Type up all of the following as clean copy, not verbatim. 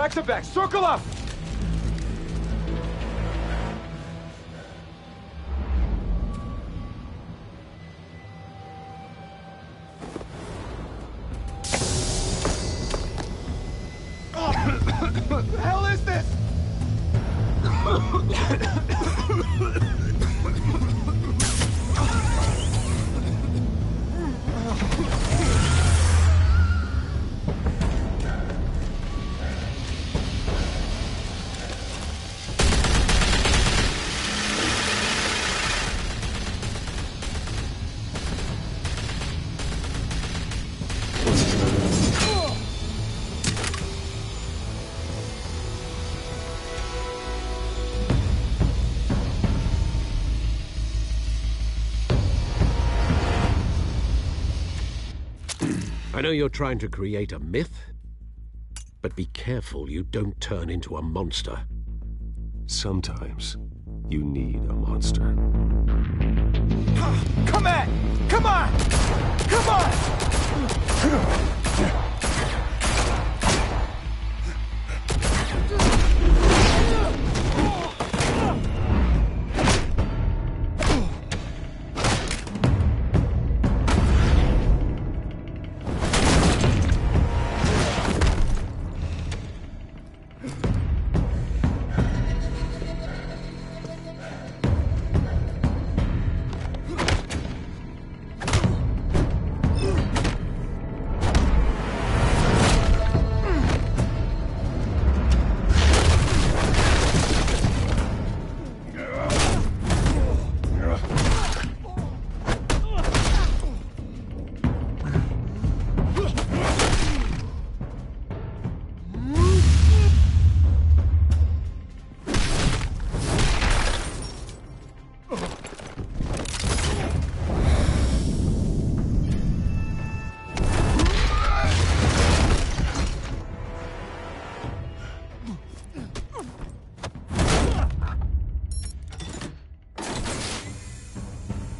Back to back, circle up! What the hell is this? I know you're trying to create a myth, but be careful you don't turn into a monster. Sometimes you need a monster. Come on! Come on! Come on!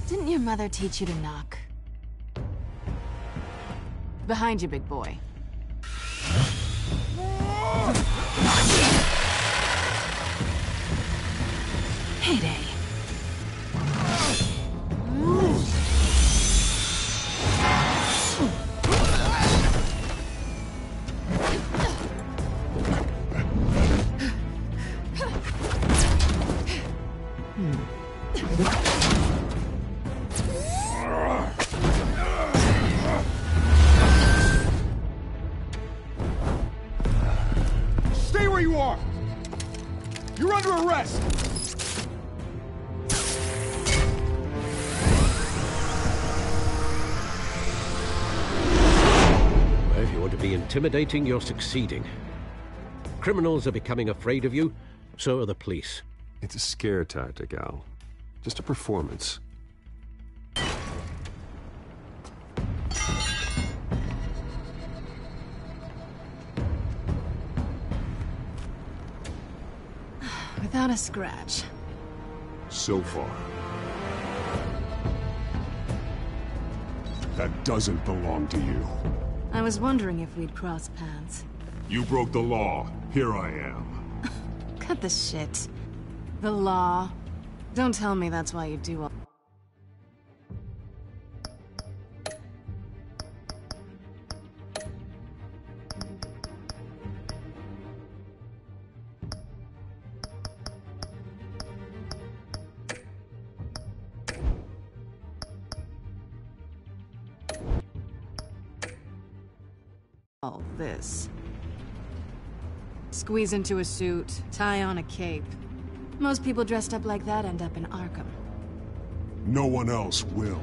Didn't your mother teach you to knock? Behind you, big boy. Heyday. Stay where you are! You're under arrest! If you want to be intimidating, you're succeeding. Criminals are becoming afraid of you, so are the police. It's a scare tactic, Al. Just a performance. Without a scratch. So far. That doesn't belong to you. I was wondering if we'd cross paths. You broke the law. Here I am. Cut the shit. The law. Don't tell me that's why you do all... all this. Squeeze into a suit, tie on a cape. Most people dressed up like that end up in Arkham. No one else will.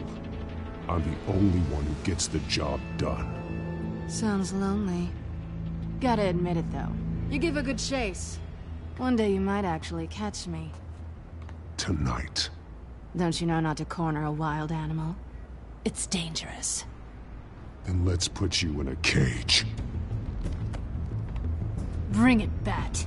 I'm the only one who gets the job done. Sounds lonely. Gotta admit it, though. You give a good chase. One day you might actually catch me. Tonight. Don't you know not to corner a wild animal? It's dangerous. Then let's put you in a cage. Bring it, Bat.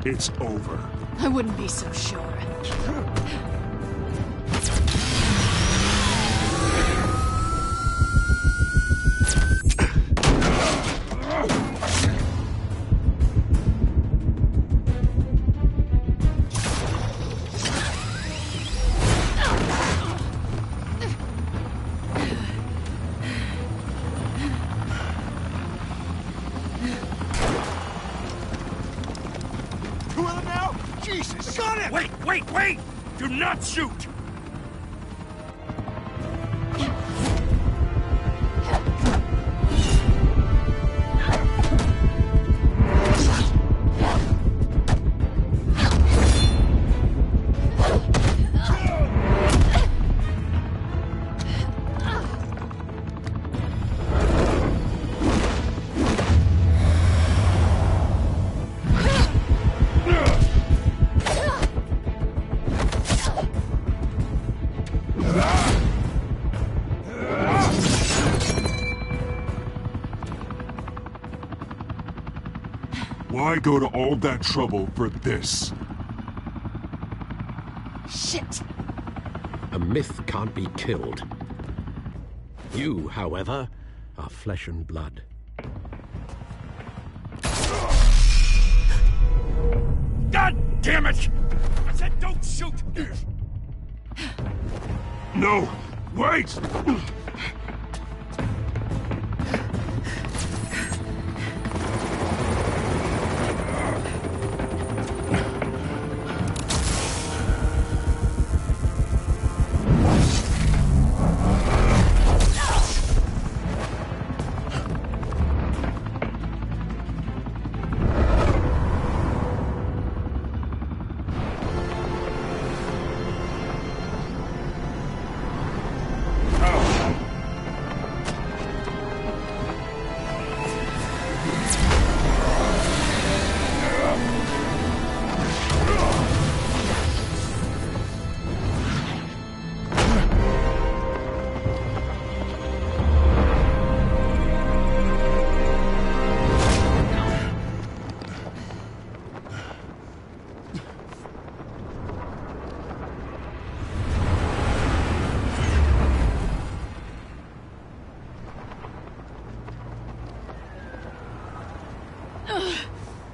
It's over. I wouldn't be so sure. Two of them now? Jesus! Got him! Wait! Do not shoot! Why go to all that trouble for this? Shit! A myth can't be killed. You, however, are flesh and blood. God damn it! I said don't shoot! No! Wait!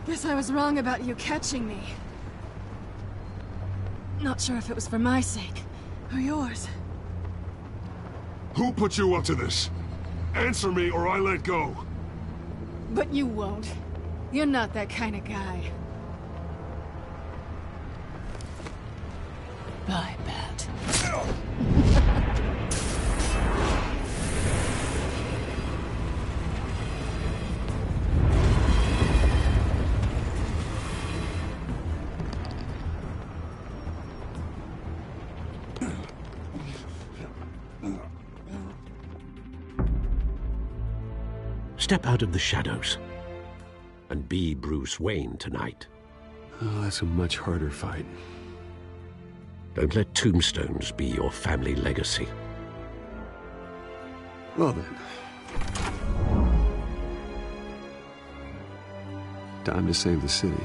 Guess I was wrong about you catching me. Not sure if it was for my sake, or yours. Who put you up to this? Answer me or I let go. But you won't. You're not that kind of guy. I bet. Step out of the shadows and be Bruce Wayne tonight. Oh, that's a much harder fight. Don't let tombstones be your family legacy. Well then. Time to save the city.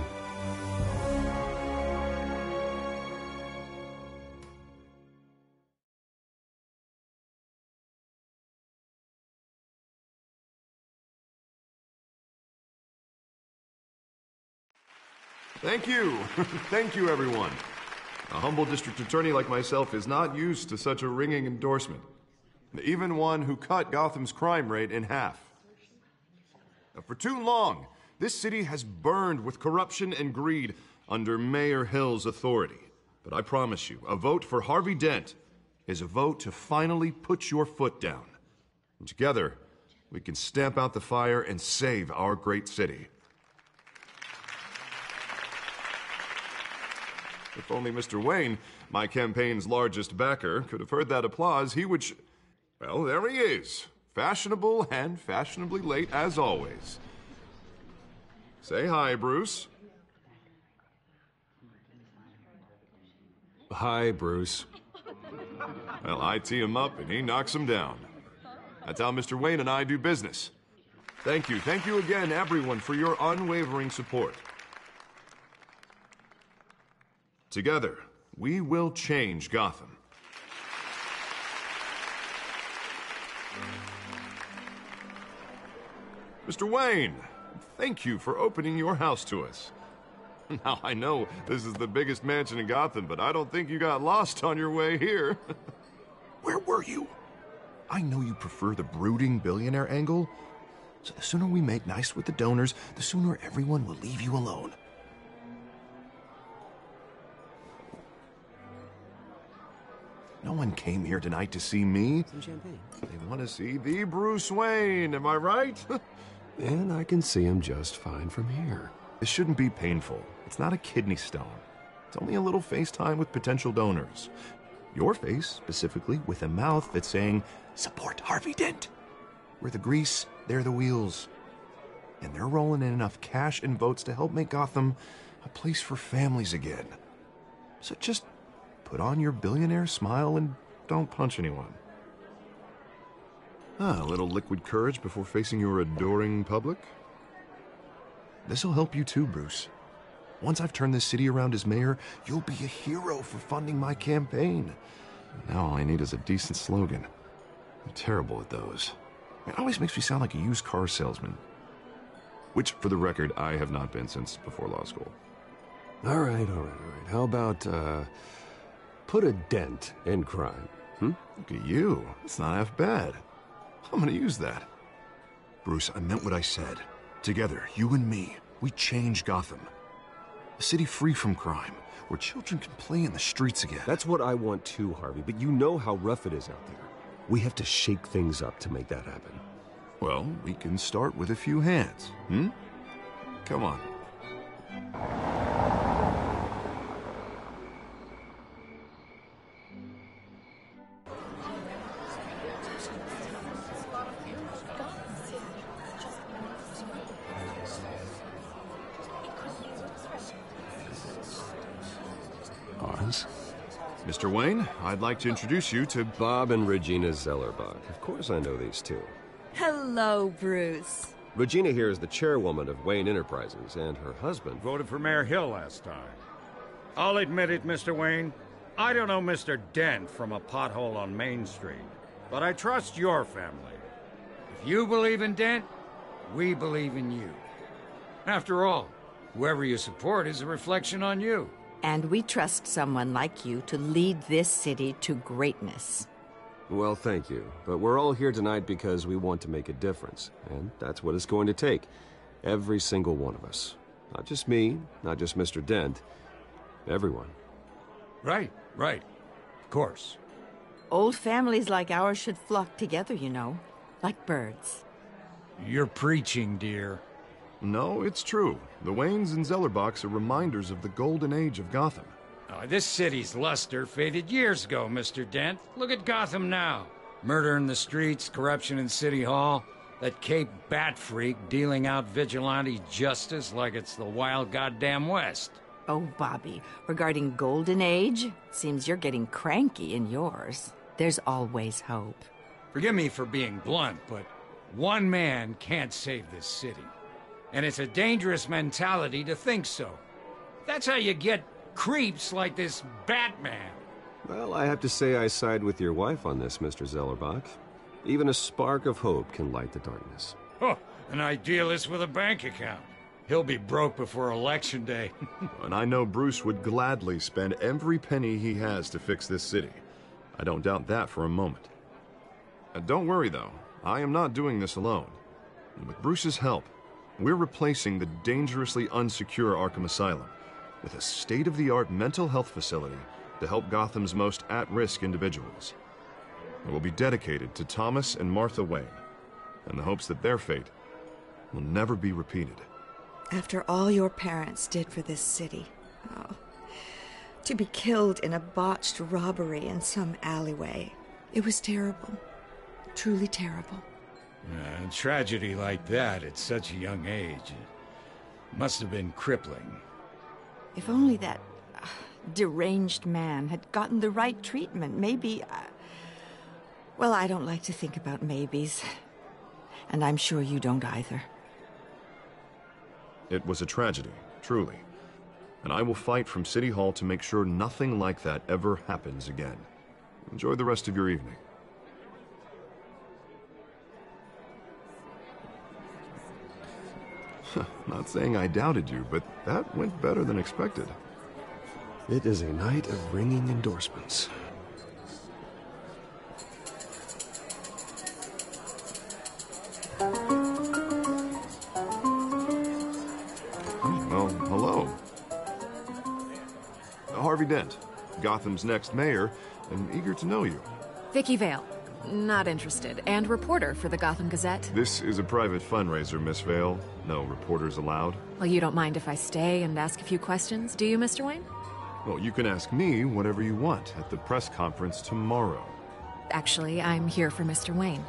Thank you. Thank you, everyone. A humble district attorney like myself is not used to such a ringing endorsement. Even one who cut Gotham's crime rate in half. For too long, this city has burned with corruption and greed under Mayor Hill's authority. But I promise you, a vote for Harvey Dent is a vote to finally put your foot down. And together, we can stamp out the fire and save our great city. If only Mr. Wayne, my campaign's largest backer, could have heard that applause, he would well, there he is. Fashionable and fashionably late as always. Say hi, Bruce. Hi, Bruce. Well, I tee him up and he knocks him down. That's how Mr. Wayne and I do business. Thank you again, everyone, for your unwavering support. Together, we will change Gotham. Mr. Wayne, thank you for opening your house to us. Now, I know this is the biggest mansion in Gotham, but I don't think you got lost on your way here. Where were you? I know you prefer the brooding billionaire angle, so the sooner we make nice with the donors, the sooner everyone will leave you alone. No one came here tonight to see me. Some champagne. They want to see the Bruce Wayne, am I right? And I can see him just fine from here. This shouldn't be painful. It's not a kidney stone. It's only a little FaceTime with potential donors. Your face, specifically, with a mouth that's saying, "Support Harvey Dent." We're the grease, they're the wheels. And they're rolling in enough cash and votes to help make Gotham a place for families again. So just put on your billionaire smile and don't punch anyone. A little liquid courage before facing your adoring public. This'll help you too, Bruce. Once I've turned this city around as mayor, you'll be a hero for funding my campaign. Now all I need is a decent slogan. I'm terrible at those. It always makes me sound like a used car salesman. Which, for the record, I have not been since before law school. All right. How about, put a dent in crime? Look at you. It's not half bad. I'm gonna use that. Bruce, I meant what I said. Together, you and me, we change Gotham. A city free from crime, where children can play in the streets again. That's what I want too, Harvey, but you know how rough it is out there. We have to shake things up to make that happen. Well, we can start with a few hands, Come on. Oz? Mr. Wayne, I'd like to introduce you to Bob and Regina Zellerbach. Of course I know these two. Hello, Bruce. Regina here is the chairwoman of Wayne Enterprises, and her husband... Voted for Mayor Hill last time. I'll admit it, Mr. Wayne. I don't know Mr. Dent from a pothole on Main Street, but I trust your family. If you believe in Dent, we believe in you. After all, whoever you support is a reflection on you. And we trust someone like you to lead this city to greatness. Well, thank you. But we're all here tonight because we want to make a difference. And that's what it's going to take. Every single one of us. Not just me, not just Mr. Dent. Everyone. Right. Of course. Old families like ours should flock together, you know. Like birds. You're preaching, dear. No, it's true. The Waynes and Zellerbachs are reminders of the golden age of Gotham. This city's luster faded years ago, Mr. Dent. Look at Gotham now. Murder in the streets, corruption in City Hall, that Cape Bat freak dealing out vigilante justice like it's the wild goddamn West. Oh, Bobby, regarding Golden Age, seems you're getting cranky in yours. There's always hope. Forgive me for being blunt, but one man can't save this city. And it's a dangerous mentality to think so. That's how you get creeps like this Batman. Well, I have to say I side with your wife on this, Mr. Zellerbach. Even a spark of hope can light the darkness. Oh, an idealist with a bank account. He'll be broke before Election Day. And I know Bruce would gladly spend every penny he has to fix this city. I don't doubt that for a moment. Don't worry, though. I am not doing this alone. And with Bruce's help, we're replacing the dangerously unsecure Arkham Asylum with a state-of-the-art mental health facility to help Gotham's most at-risk individuals. It will be dedicated to Thomas and Martha Wayne, in the hopes that their fate will never be repeated. After all your parents did for this city, to be killed in a botched robbery in some alleyway, it was terrible. Truly terrible. A tragedy like that at such a young age must have been crippling. If only that deranged man had gotten the right treatment, maybe... Well, I don't like to think about maybes. And I'm sure you don't either. It was a tragedy, truly. And I will fight from City Hall to make sure nothing like that ever happens again. Enjoy the rest of your evening. Not saying I doubted you, but that went better than expected. It is a night of ringing endorsements. Well, hello. Harvey Dent, Gotham's next mayor, and eager to know you. Vicky Vale. Not interested. And reporter for the Gotham Gazette. This is a private fundraiser, Miss Vale. No reporters allowed. Well, you don't mind if I stay and ask a few questions, do you, Mr. Wayne? Well, you can ask me whatever you want at the press conference tomorrow. Actually, I'm here for Mr. Wayne.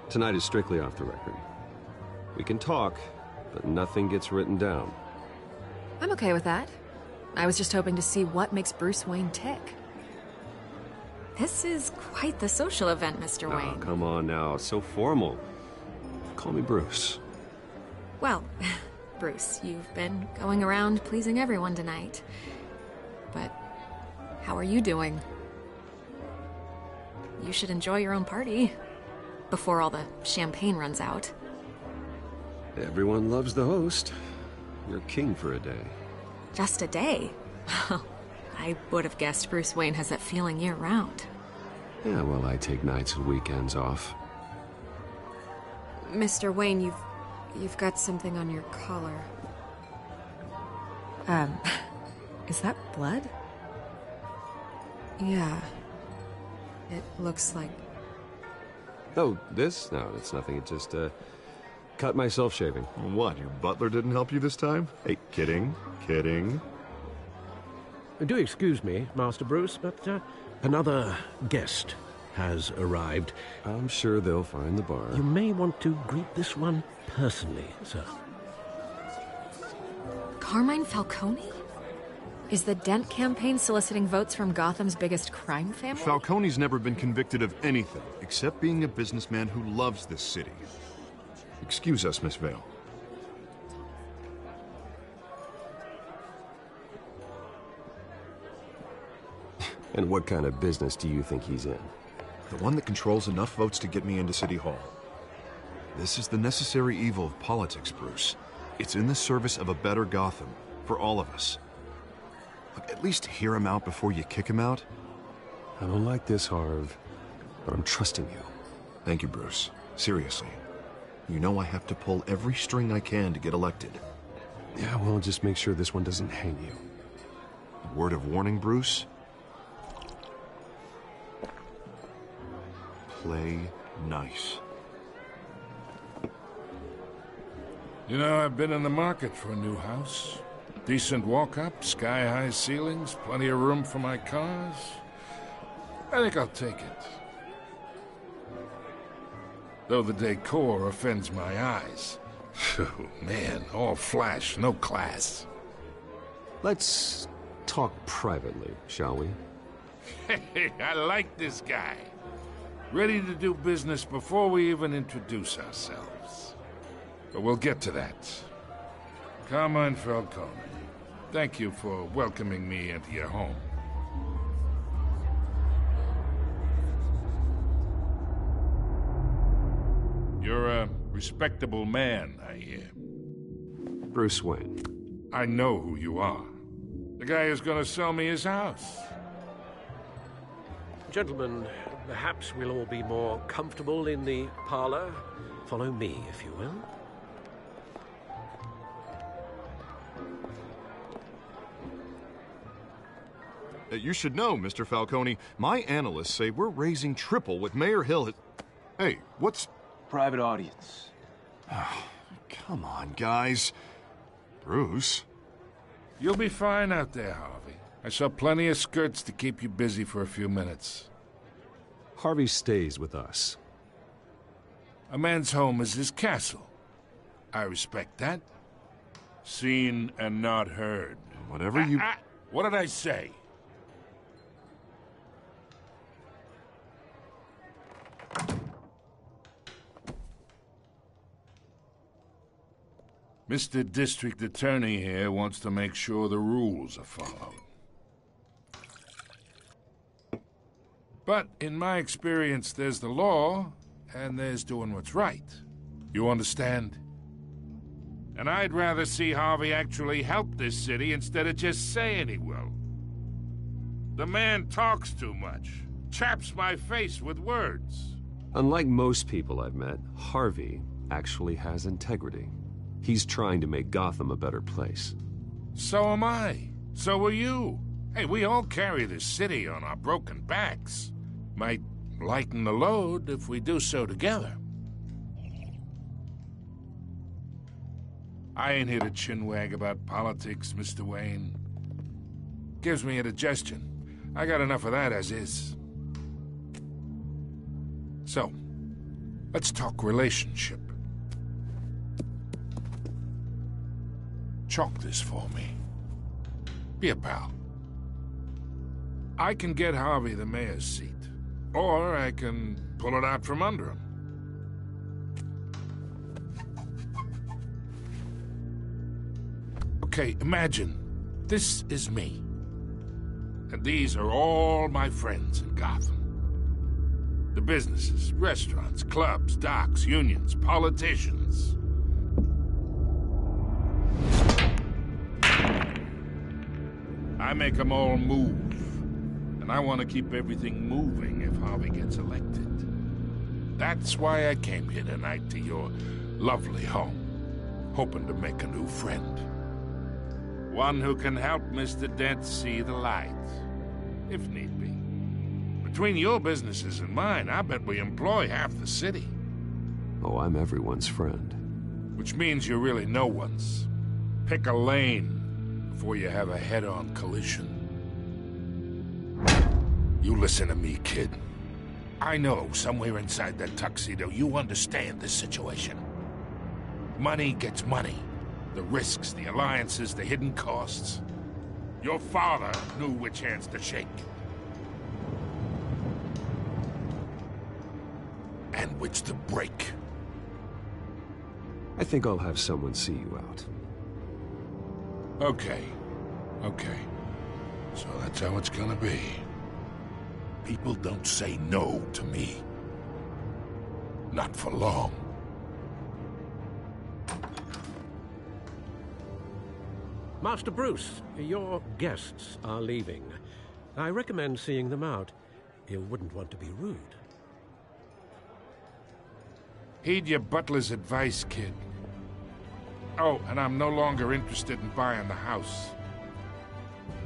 Tonight is strictly off the record. We can talk, but nothing gets written down. I'm okay with that. I was just hoping to see what makes Bruce Wayne tick. This is quite the social event, Mr. Wayne. Oh, come on now. It's so formal. Call me Bruce. Well, Bruce, you've been going around pleasing everyone tonight. But how are you doing? You should enjoy your own party before all the champagne runs out. Everyone loves the host. You're king for a day. Just a day? I would have guessed Bruce Wayne has that feeling year-round. Yeah, well, I take nights and weekends off. Mr. Wayne, you've got something on your collar. Is that blood? Yeah. It looks like... Oh, this? No, it's nothing. It just, cut myself shaving. What, your butler didn't help you this time? Hey, kidding, kidding. Do excuse me, Master Bruce, but another guest has arrived. I'm sure they'll find the bar. You may want to greet this one personally, sir. Carmine Falcone? Is the Dent campaign soliciting votes from Gotham's biggest crime family? Falcone's never been convicted of anything except being a businessman who loves this city. Excuse us, Miss Vale. And what kind of business do you think he's in? The one that controls enough votes to get me into City Hall. This is the necessary evil of politics, Bruce. It's in the service of a better Gotham, for all of us. Look, at least hear him out before you kick him out. I don't like this, Harv, but I'm trusting you. Thank you, Bruce. Seriously. You know I have to pull every string I can to get elected. Yeah, well, just make sure this one doesn't hang you. A word of warning, Bruce? Play nice. You know, I've been in the market for a new house. Decent walk-up, sky-high ceilings, plenty of room for my cars. I think I'll take it. Though the decor offends my eyes. Oh, man, all flash, no class. Let's talk privately, shall we? Hey, I like this guy. Ready to do business before we even introduce ourselves. But we'll get to that. Carmine Falcone, thank you for welcoming me into your home. You're a respectable man, I hear. Bruce Wayne. I know who you are. The guy who's gonna sell me his house. Gentlemen, perhaps we'll all be more comfortable in the parlor. Follow me, if you will. You should know, Mr. Falcone, my analysts say we're raising triple what Mayor Hill has... Hey, what's... Private audience. Come on, guys. Bruce? You'll be fine out there, Harvey. I saw plenty of skirts to keep you busy for a few minutes. Harvey stays with us. A man's home is his castle. I respect that. Seen and not heard. Whatever you... What did I say? Mr. District Attorney here wants to make sure the rules are followed. But in my experience, there's the law, and there's doing what's right. You understand? And I'd rather see Harvey actually help this city instead of just saying he will. The man talks too much, chaps my face with words. Unlike most people I've met, Harvey actually has integrity. He's trying to make Gotham a better place. So am I. So are you. Hey, we all carry this city on our broken backs. Might lighten the load if we do so together. I ain't here to chinwag about politics, Mr. Wayne. Gives me indigestion. I got enough of that as is. So, let's talk relationship. Chalk this for me. Be a pal. I can get Harvey the mayor's seat, or I can pull it out from under him. Okay, imagine this is me. And these are all my friends in Gotham. The businesses, restaurants, clubs, docks, unions, politicians. I make them all move. And I want to keep everything moving if Harvey gets elected. That's why I came here tonight to your lovely home, hoping to make a new friend. One who can help Mr. Dent see the light, if need be. Between your businesses and mine, I bet we employ half the city. Oh, I'm everyone's friend. Which means you're really no one's. Pick a lane before you have a head-on collision. You listen to me, kid. I know somewhere inside that tuxedo you understand this situation. Money gets money. The risks, the alliances, the hidden costs. Your father knew which hands to shake. And which to break. I think I'll have someone see you out. Okay. So that's how it's gonna be. People don't say no to me. Not for long. Master Bruce, your guests are leaving. I recommend seeing them out. You wouldn't want to be rude. Heed your butler's advice, kid. Oh, and I'm no longer interested in buying the house.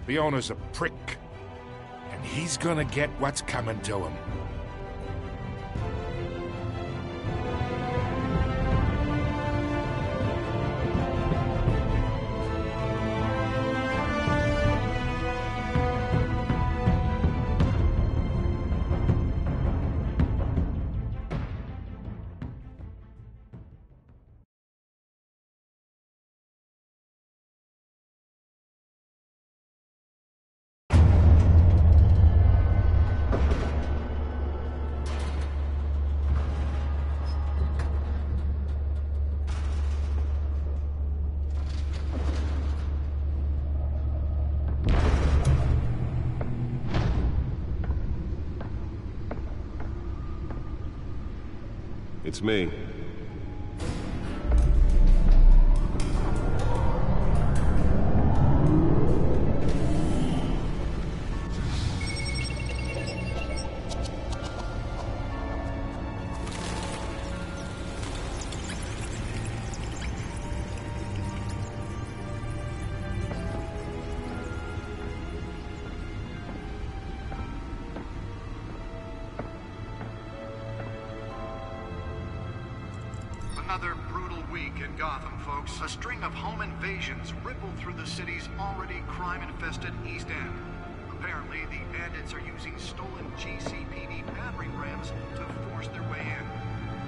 The owner's a prick, and he's gonna get what's coming to him. It's me. Another brutal week in Gotham, folks. A string of home invasions rippled through the city's already crime-infested East End. Apparently, the bandits are using stolen GCPD battering rams to force their way in,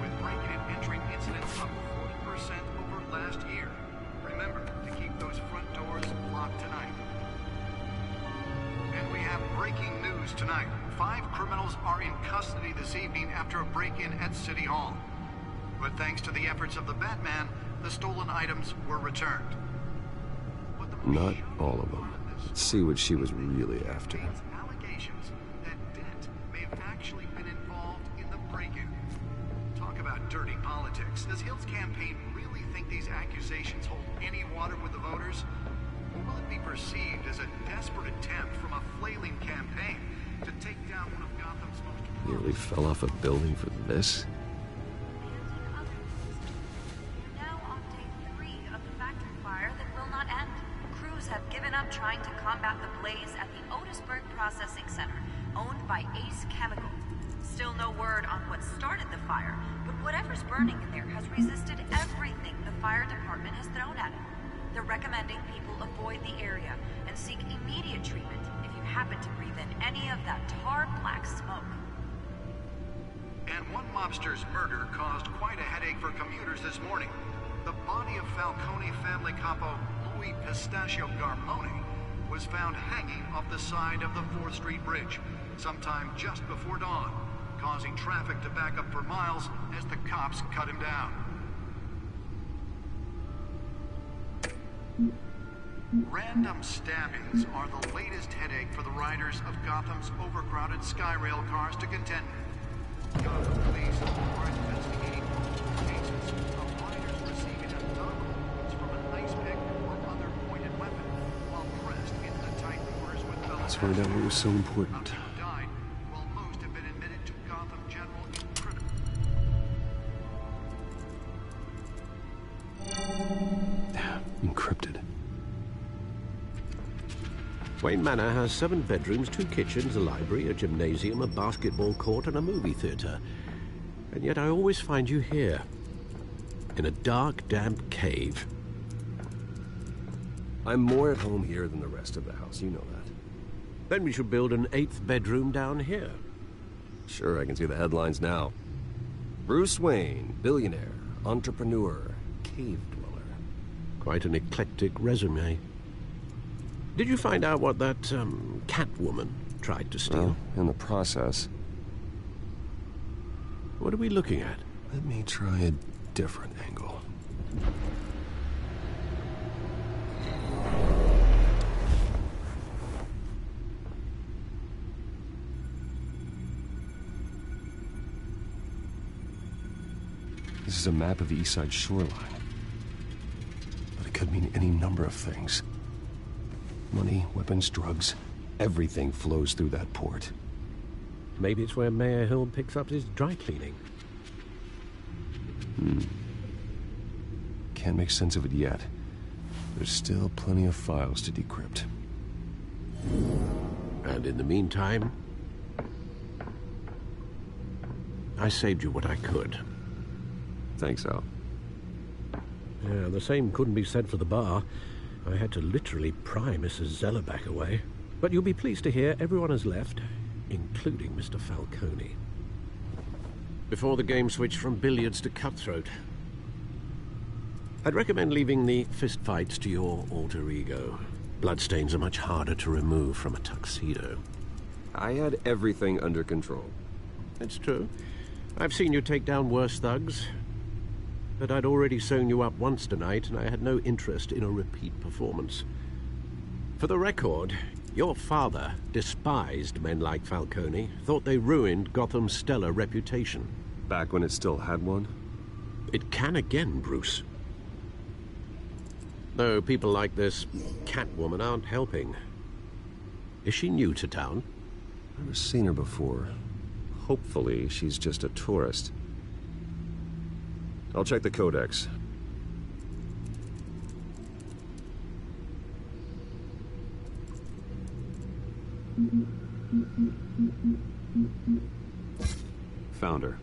with breaking and entering incidents up 40% over last year. Remember to keep those front doors locked tonight. And we have breaking news tonight. 5 criminals are in custody this evening after a break-in at City Hall. But thanks to the efforts of the Batman, the stolen items were returned. Not all of them. Let's see what she was really after. Allegations that Dent may have actually been involved in the break-in. Talk about dirty politics. Does Hill's campaign really think these accusations hold any water with the voters? Or will it be perceived as a desperate attempt from a flailing campaign to take down one of Gotham's most... Nearly fell off a building for this? Have given up trying to combat the blaze at the Otisburg Processing Center, owned by Ace Chemical. Still no word on what started the fire, but whatever's burning in there has resisted everything the fire department has thrown at it. They're recommending people avoid the area and seek immediate treatment if you happen to breathe in any of that tar black smoke. And one mobster's murder caused quite a headache for commuters this morning. The body of Falcone family capo Louis Pistachio Garmone was found hanging off the side of the 4th Street Bridge sometime just before dawn, causing traffic to back up for miles as the cops cut him down. Random stabbings are the latest headache for the riders of Gotham's overcrowded Skyrail cars to contend with. Gotham police are investigating multiple cases of riders receiving abdominal wounds from an ice pick or other pointed weapon while pressed into the tight quarters with fellow Let's find out what was so important. Two died, while most have been admitted to Gotham General in critical... Encrypted. Wayne Manor has 7 bedrooms, 2 kitchens, a library, a gymnasium, a basketball court, and a movie theater. And yet I always find you here, in a dark, damp cave. I'm more at home here than the rest of the house, you know that. Then we should build an 8th bedroom down here. Sure, I can see the headlines now. Bruce Wayne, billionaire, entrepreneur, cave dweller. Quite an eclectic resume. Did you find out what that, Catwoman tried to steal? Well, in the process. What are we looking at? Let me try a different angle. This is a map of the East Side shoreline. But it could mean any number of things. Money, weapons, drugs, everything flows through that port. Maybe it's where Mayor Hill picks up his dry cleaning. Can't make sense of it yet. There's still plenty of files to decrypt. And in the meantime, I saved you what I could. Thanks, Al. Yeah, the same couldn't be said for the bar. I had to literally pry Mrs. Zellerback away. But you'll be pleased to hear everyone has left, including Mr. Falcone. Before the game switched from billiards to cutthroat. I'd recommend leaving the fistfights to your alter ego. Bloodstains are much harder to remove from a tuxedo. I had everything under control. That's true. I've seen you take down worse thugs. But I'd already sewn you up once tonight, and I had no interest in a repeat performance. For the record, your father despised men like Falcone, thought they ruined Gotham's stellar reputation. Back when it still had one? It can again, Bruce. Though people like this Catwoman aren't helping. Is she new to town? I've never seen her before. Hopefully, she's just a tourist. I'll check the codex. Found her.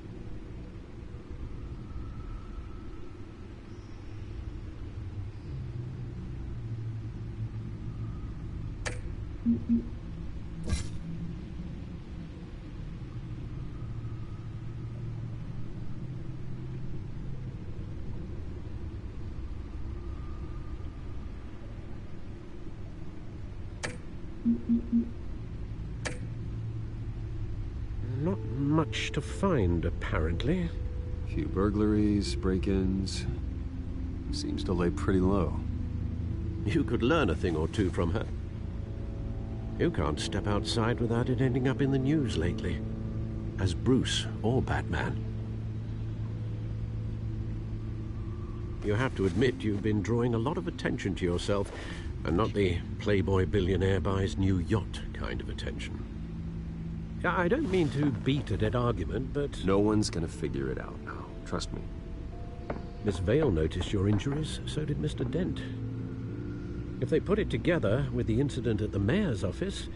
Not much to find, apparently. A few burglaries, break-ins. seems to lay pretty low. You could learn a thing or two from her. You can't step outside without it ending up in the news lately, as Bruce or Batman. You have to admit you've been drawing a lot of attention to yourself, and not the playboy billionaire buys new yacht kind of attention. I don't mean to beat a dead argument, but... No one's gonna figure it out now. Trust me. Miss Vale noticed your injuries, so did Mr. Dent. If they put it together with the incident at the mayor's office,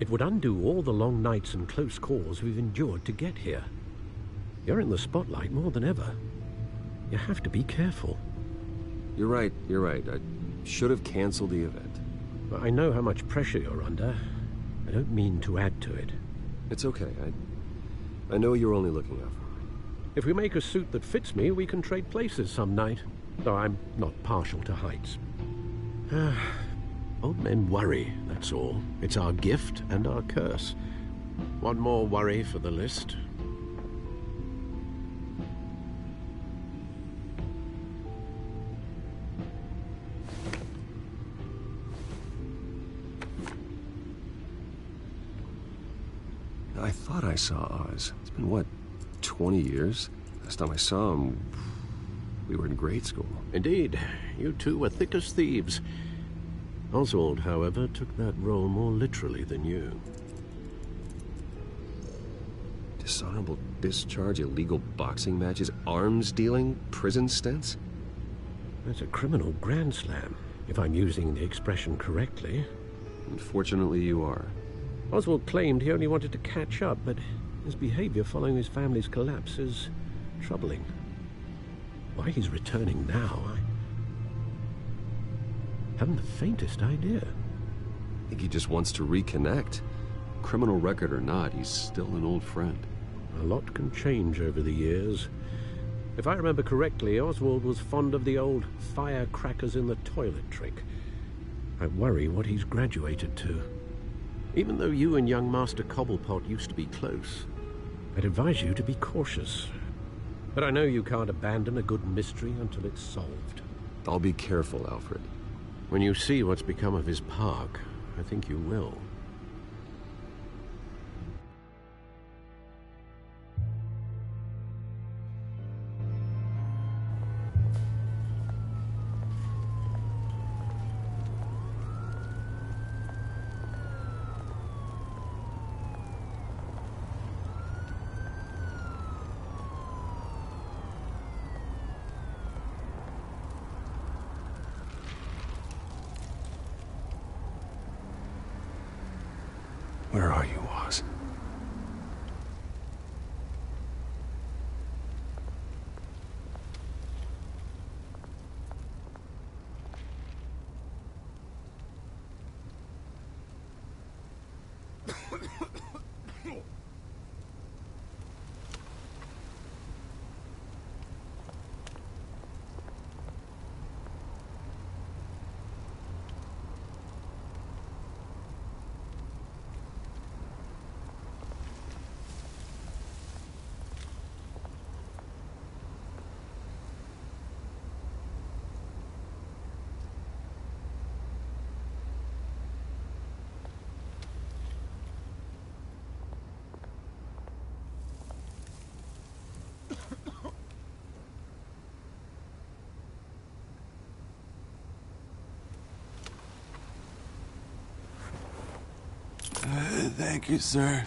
it would undo all the long nights and close calls we've endured to get here. You're in the spotlight more than ever. You have to be careful. You're right. I should have canceled the event. But I know how much pressure you're under. I don't mean to add to it. It's okay. I know you're only looking out for me. If we make a suit that fits me, we can trade places some night. Though I'm not partial to heights. Old men worry, that's all. It's our gift and our curse. One more worry for the list. I thought I saw Oz. It's been, what, 20 years? Last time I saw him, we were in grade school. Indeed. You two were thick as thieves. Oswald, however, took that role more literally than you. Dishonorable discharge, illegal boxing matches, arms dealing, prison stints? That's a criminal grand slam, if I'm using the expression correctly. Unfortunately, you are. Oswald claimed he only wanted to catch up, but his behavior following his family's collapse is troubling. Why he's returning now, I haven't the faintest idea. I think he just wants to reconnect. Criminal record or not, he's still an old friend. A lot can change over the years. If I remember correctly, Oswald was fond of the old firecrackers in the toilet trick. I worry what he's graduated to. Even though you and young Master Cobblepot used to be close, I'd advise you to be cautious. But I know you can't abandon a good mystery until it's solved. I'll be careful, Alfred. When you see what's become of his park, I think you will. Where are you, Oz? Thank you, sir.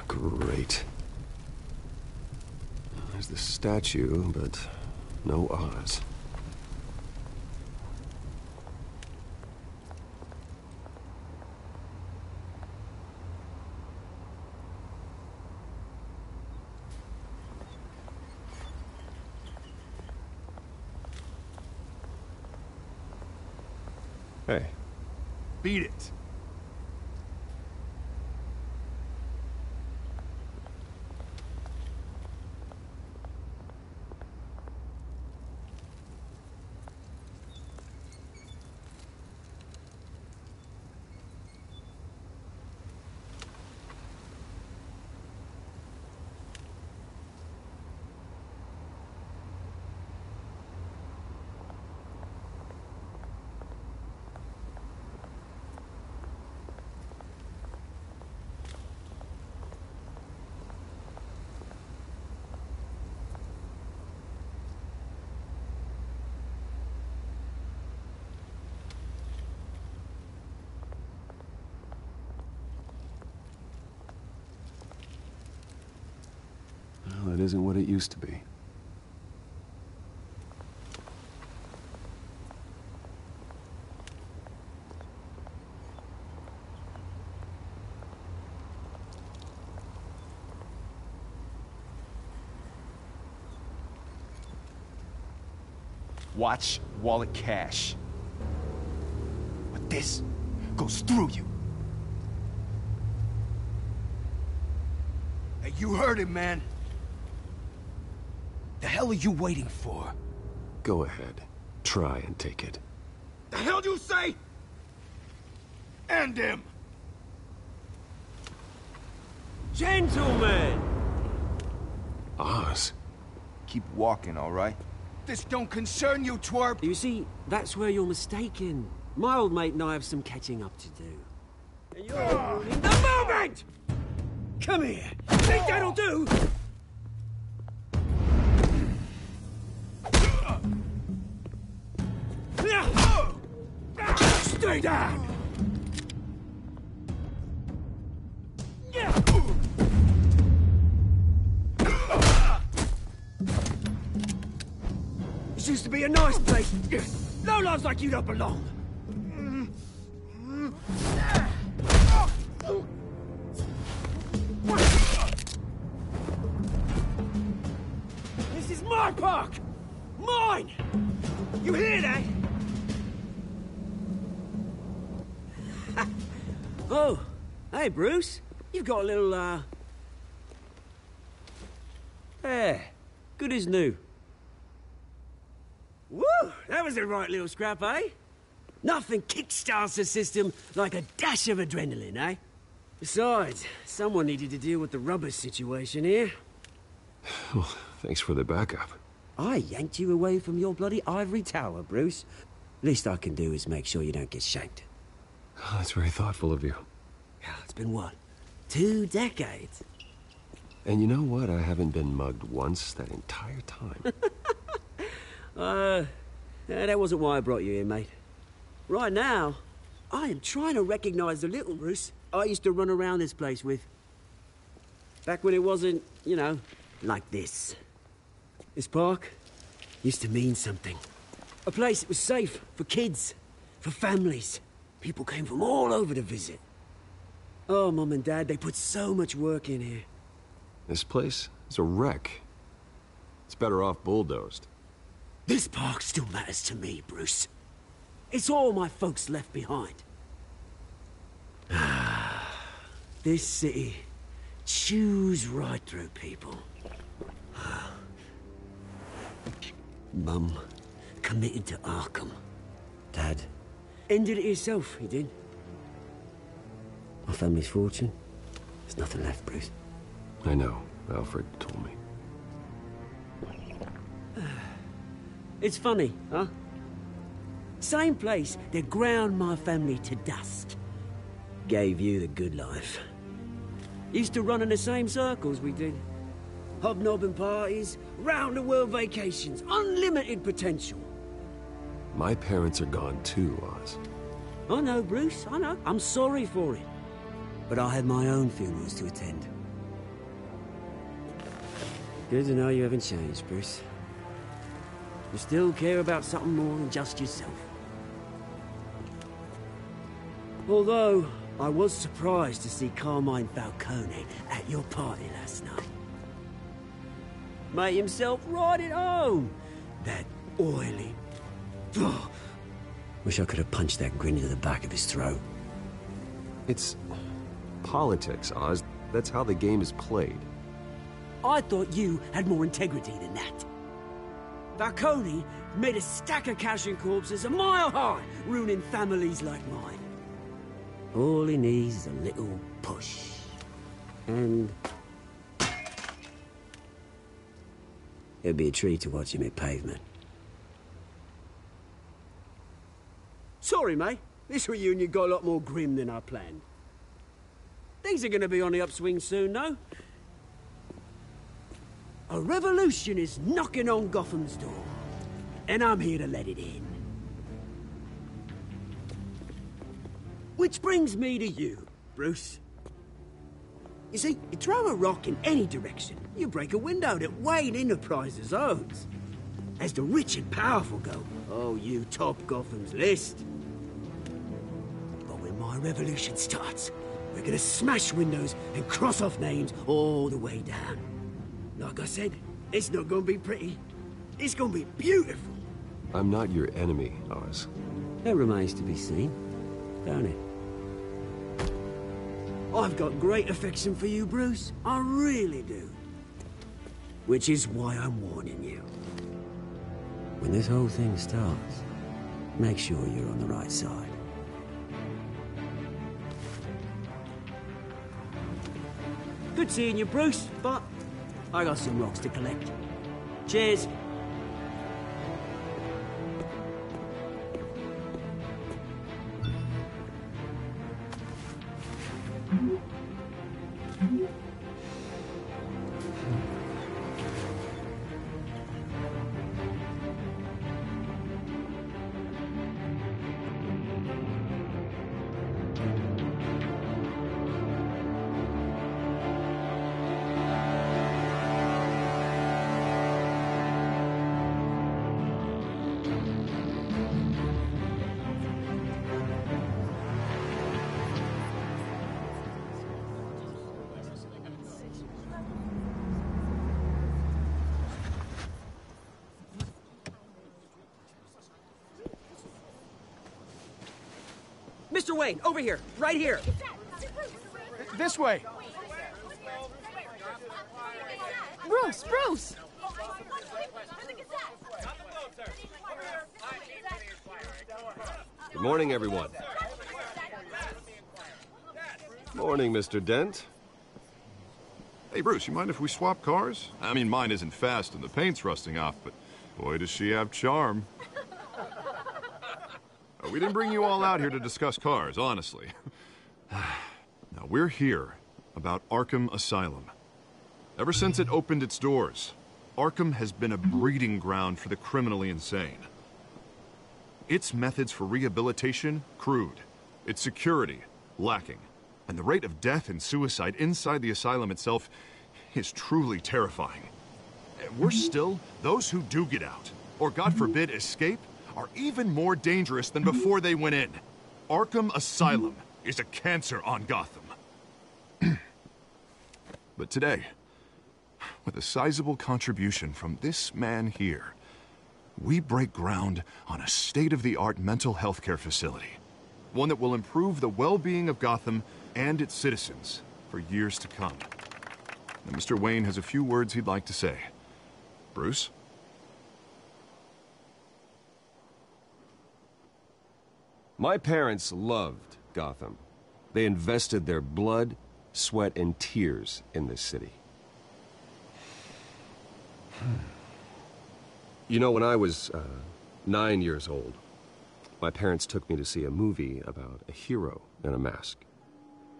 Great. There's the statue, but no Oz. Hey, Beat it. Well, it isn't what it used to be. Watch wallet cash. But this goes through you. Hey, you heard him, man. The hell are you waiting for? Go ahead. Try and take it. The hell do you say? End him! Gentlemen! Oz. Keep walking, all right? This don't concern you, twerp! You see, that's where you're mistaken. My old mate and I have some catching up to do. And you're ruining the moment! Come here! Think that'll do? Stay down! This used to be a nice place. No lives like you don't belong. This is my park! Mine! You hear that? Oh, hey, Bruce. You've got a little, Yeah, good as new. Woo! That was a right little scrap, eh? Nothing kickstarts the system like a dash of adrenaline, eh? Besides, someone needed to deal with the rubber situation here. Well, thanks for the backup. I yanked you away from your bloody ivory tower, Bruce. Least I can do is make sure you don't get shanked. Oh, that's very thoughtful of you. It's been what? 2 decades? And you know what? I haven't been mugged once that entire time. That wasn't why I brought you here, mate. Right now, I am trying to recognize the little Bruce I used to run around this place with. Back when it wasn't, you know, like this. This park used to mean something. A place that was safe for kids, for families. People came from all over to visit. Oh, Mum and Dad, they put so much work in here. This place is a wreck. It's better off bulldozed. This park still matters to me, Bruce. It's all my folks left behind. This city chews right through people. Mum committed to Arkham. Dad ended it yourself, he did. My family's fortune, there's nothing left, Bruce. I know. Alfred told me. It's funny, huh? Same place that ground my family to dust. Gave you the good life. Used to run in the same circles we did. Hobnobbing parties, round-the-world vacations, unlimited potential. My parents are gone too, Oz. I know, Bruce, I know. I'm sorry for it. But I had my own funerals to attend. Good to know you haven't changed, Bruce. You still care about something more than just yourself. Although, I was surprised to see Carmine Falcone at your party last night. Made himself right at home. That oily... Wish I could have punched that grin into the back of his throat. It's politics, Oz. That's how the game is played. I thought you had more integrity than that. Falcone made a stack of cash and corpses a mile high, ruining families like mine. All he needs is a little push. And... it'd be a treat to watch him hit pavement. Sorry, mate. This reunion got a lot more grim than I planned. Things are gonna be on the upswing soon, though. A revolution is knocking on Gotham's door, and I'm here to let it in. Which brings me to you, Bruce. You see, you throw a rock in any direction, you break a window that Wayne Enterprises owns. As the rich and powerful go, oh, you top Gotham's list. But when my revolution starts, we're gonna smash windows and cross off names all the way down. Like I said, it's not gonna be pretty. It's gonna be beautiful. I'm not your enemy, Oz. That remains to be seen, don't it? I've got great affection for you, Bruce. I really do. Which is why I'm warning you. When this whole thing starts, make sure you're on the right side. Good seeing you, Bruce, but I got some rocks to collect. Cheers. Mr. Wayne, over here, right here. This way. Bruce, Bruce! Good morning, everyone. Morning, Mr. Dent. Hey, Bruce, you mind if we swap cars? I mean, mine isn't fast and the paint's rusting off, but boy, does she have charm. We didn't bring you all out here to discuss cars, honestly. Now, we're here about Arkham Asylum. Ever since it opened its doors, Arkham has been a breeding ground for the criminally insane. Its methods for rehabilitation, crude. Its security, lacking. And the rate of death and suicide inside the asylum itself is truly terrifying. And worse still, those who do get out, or God forbid escape, are even more dangerous than before they went in. Arkham Asylum is a cancer on Gotham. But today, with a sizable contribution from this man here, we break ground on a state-of-the-art mental health care facility. One that will improve the well-being of Gotham and its citizens for years to come. And Mr. Wayne has a few words he'd like to say. Bruce? My parents loved Gotham. They invested their blood, sweat, and tears in this city. You know, when I was 9 years old, my parents took me to see a movie about a hero in a mask.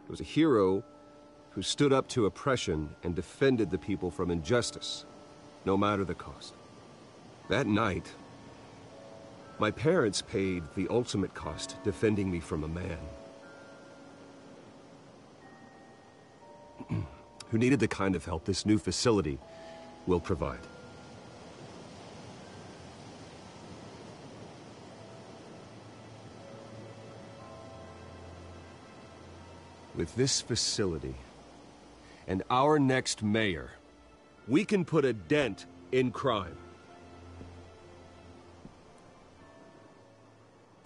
It was a hero who stood up to oppression and defended the people from injustice, no matter the cost. That night, my parents paid the ultimate cost defending me from a man who needed the kind of help this new facility will provide. With this facility and our next mayor, we can put a dent in crime.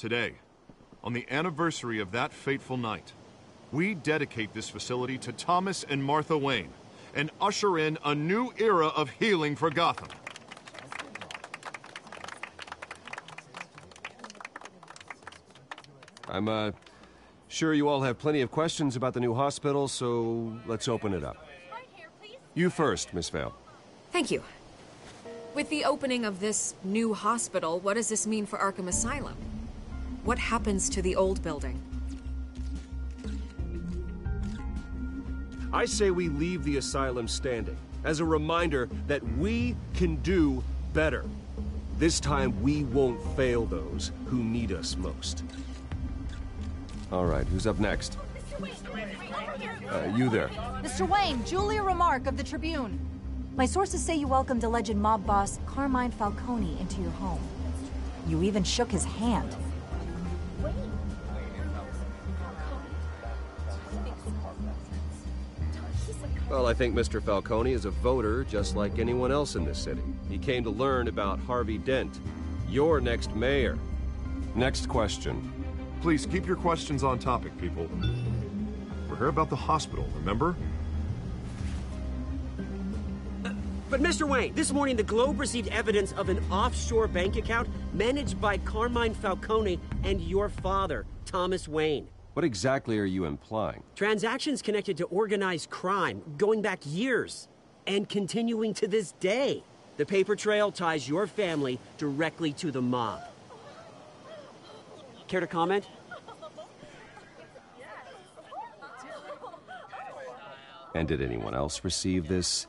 Today, on the anniversary of that fateful night, we dedicate this facility to Thomas and Martha Wayne and usher in a new era of healing for Gotham. I'm, sure you all have plenty of questions about the new hospital, so let's open it up. You first, Miss Vale. Thank you. With the opening of this new hospital, what does this mean for Arkham Asylum? What happens to the old building? I say we leave the asylum standing, as a reminder that we can do better. This time, we won't fail those who need us most. All right, who's up next? You there. Mr. Wayne, Julia Remark of the Tribune. My sources say you welcomed alleged mob boss Carmine Falcone into your home. You even shook his hand. Well, I think Mr. Falcone is a voter just like anyone else in this city. He came to learn about Harvey Dent, your next mayor. Next question. Please keep your questions on topic, people. We're here about the hospital, remember? But Mr. Wayne, this morning the Globe received evidence of an offshore bank account managed by Carmine Falcone and your father, Thomas Wayne. What exactly are you implying? Transactions connected to organized crime, going back years, and continuing to this day. The paper trail ties your family directly to the mob. Care to comment? And did anyone else receive this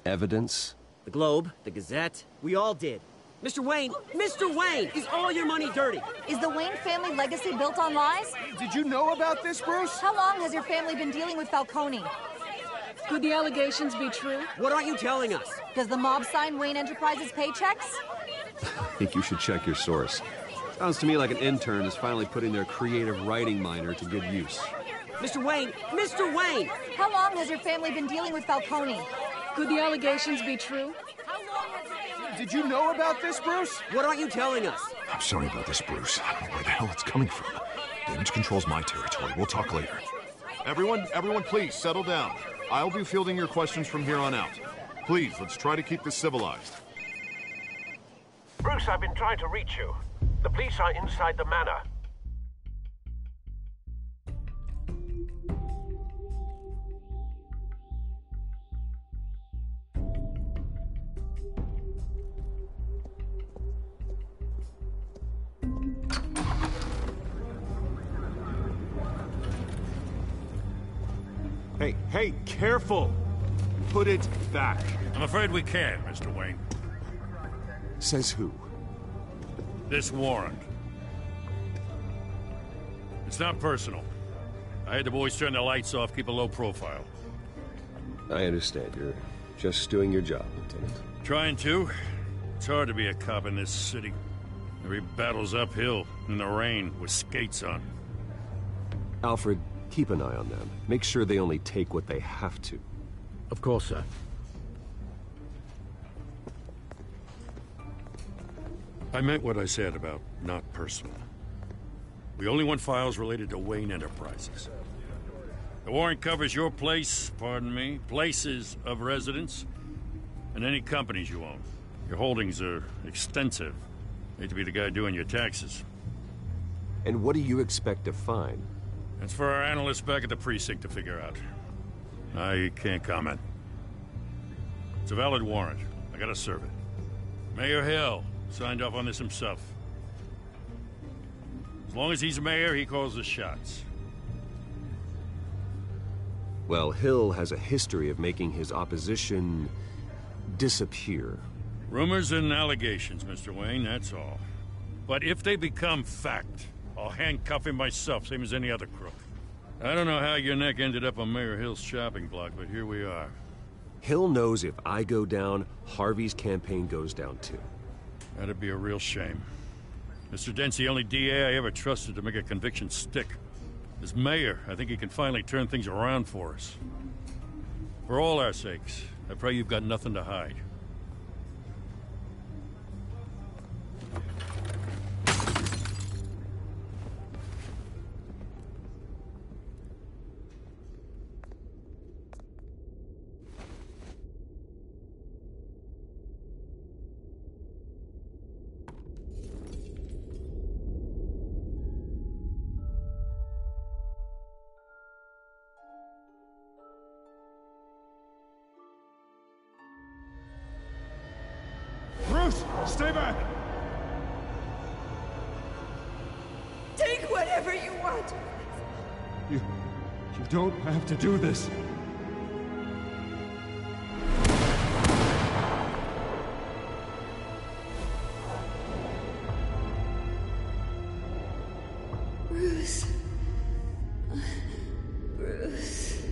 evidence? The Globe, the Gazette, we all did. Mr. Wayne, is all your money dirty? Is the Wayne family legacy built on lies? Did you know about this, Bruce? How long has your family been dealing with Falcone? Could the allegations be true? What aren't you telling us? Does the mob sign Wayne Enterprises paychecks? I think you should check your source. Sounds to me like an intern is finally putting their creative writing minor to good use. Mr. Wayne! How long has your family been dealing with Falcone? Could the allegations be true? Did you know about this, Bruce? What aren't you telling us? I'm sorry about this, Bruce. I don't know where the hell it's coming from. Damage control's my territory. We'll talk later. Everyone, please, settle down. I'll be fielding your questions from here on out. Please, let's try to keep this civilized. Bruce, I've been trying to reach you. The police are inside the manor. Hey, careful! Put it back. I'm afraid we can't, Mr. Wayne. Says who? This warrant. It's not personal. I had the boys turn the lights off, keep a low profile. I understand. You're just doing your job, Lieutenant. Trying to. It's hard to be a cop in this city. Every battle's uphill, in the rain, with skates on. Alfred, keep an eye on them. Make sure they only take what they have to. Of course, sir. I meant what I said about not personal. We only want files related to Wayne Enterprises. The warrant covers your place, pardon me, places of residence, and any companies you own. Your holdings are extensive. Hate to be the guy doing your taxes. And what do you expect to find? That's for our analysts back at the precinct to figure out. I can't comment. It's a valid warrant. I gotta serve it. Mayor Hill signed off on this himself. As long as he's mayor, he calls the shots. Well, Hill has a history of making his opposition disappear. Rumors and allegations, Mr. Wayne, that's all. But if they become fact, I'll handcuff him myself, same as any other crook. I don't know how your neck ended up on Mayor Hill's shopping block, but here we are. Hill knows if I go down, Harvey's campaign goes down too. That'd be a real shame. Mr. Dent's the only DA I ever trusted to make a conviction stick. As mayor, I think he can finally turn things around for us. For all our sakes, I pray you've got nothing to hide. Stay back! Take whatever you want. You don't have to do this. Bruce. Bruce.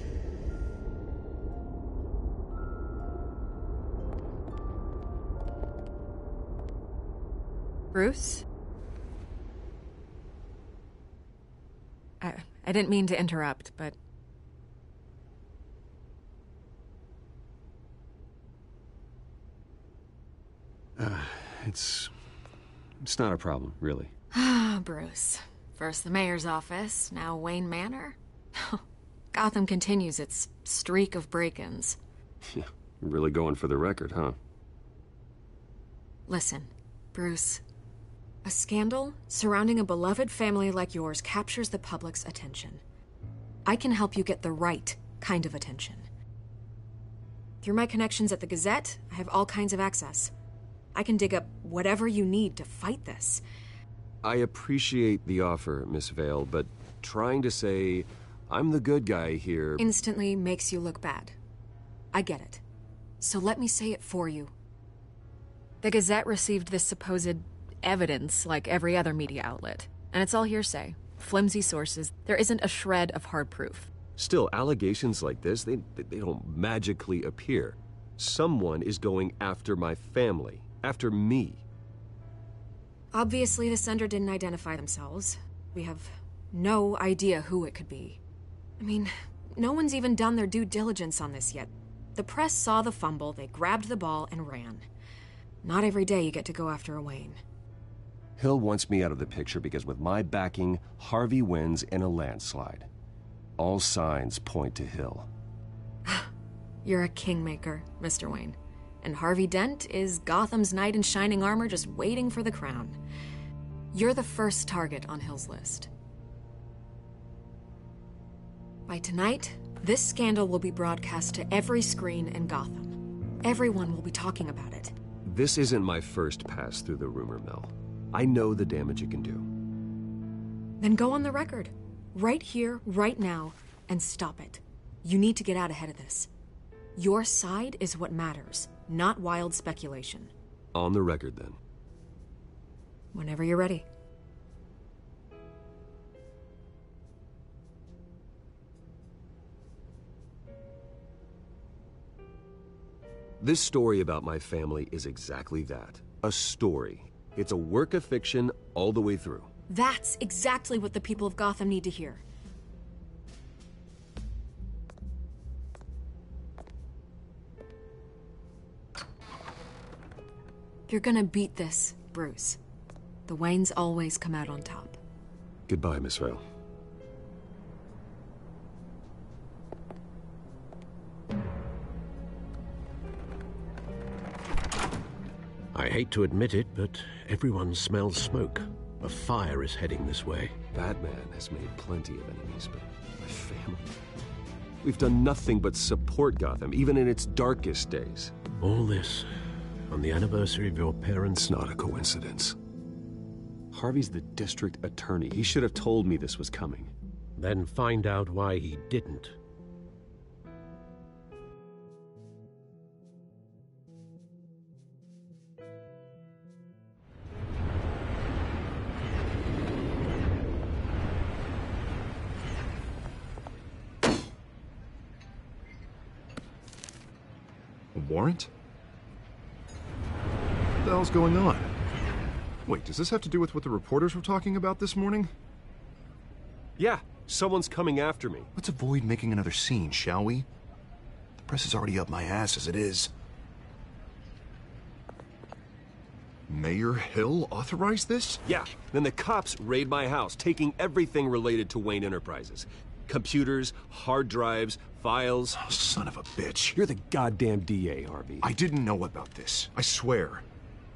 Bruce? I didn't mean to interrupt, but... It's not a problem, really. Ah, Bruce. First the mayor's office, now Wayne Manor. Gotham continues its streak of break-ins. Yeah, you're really going for the record, huh? Listen, Bruce. A scandal surrounding a beloved family like yours captures the public's attention. I can help you get the right kind of attention. Through my connections at the Gazette, I have all kinds of access. I can dig up whatever you need to fight this. I appreciate the offer, Miss Vale, but trying to say I'm the good guy here... instantly makes you look bad. I get it. So let me say it for you. The Gazette received this supposed evidence like every other media outlet, and it's all hearsay. Flimsy sources. There isn't a shred of hard proof. Still, allegations like this, they don't magically appear. Someone is going after my family, after me. Obviously, the sender didn't identify themselves. We have no idea who it could be. I mean, no one's even done their due diligence on this yet. The press saw the fumble, they grabbed the ball and ran. Not every day you get to go after a Wayne. Hill wants me out of the picture because with my backing, Harvey wins in a landslide. All signs point to Hill. You're a kingmaker, Mr. Wayne. And Harvey Dent is Gotham's knight in shining armor just waiting for the crown. You're the first target on Hill's list. By tonight, this scandal will be broadcast to every screen in Gotham. Everyone will be talking about it. This isn't my first pass through the rumor mill. I know the damage it can do. Then go on the record. Right here, right now, and stop it. You need to get out ahead of this. Your side is what matters, not wild speculation. On the record, then. Whenever you're ready. This story about my family is exactly that. A story. It's a work of fiction all the way through. That's exactly what the people of Gotham need to hear. You're gonna beat this, Bruce. The Waynes always come out on top. Goodbye, Miss Vale. I hate to admit it, but everyone smells smoke. A fire is heading this way. Batman has made plenty of enemies, but my family... We've done nothing but support Gotham, even in its darkest days. All this on the anniversary of your parents'... It's not a coincidence. Harvey's the district attorney. He should have told me this was coming. Then find out why he didn't. A warrant? What the hell's going on? Wait, does this have to do with what the reporters were talking about this morning? Yeah, someone's coming after me. Let's avoid making another scene, shall we? The press is already up my ass as it is. Mayor Hill authorized this? Yeah, then the cops raid my house, taking everything related to Wayne Enterprises. Computers, hard drives, files. Oh, son of a bitch. You're the goddamn DA, Harvey. I didn't know about this. I swear.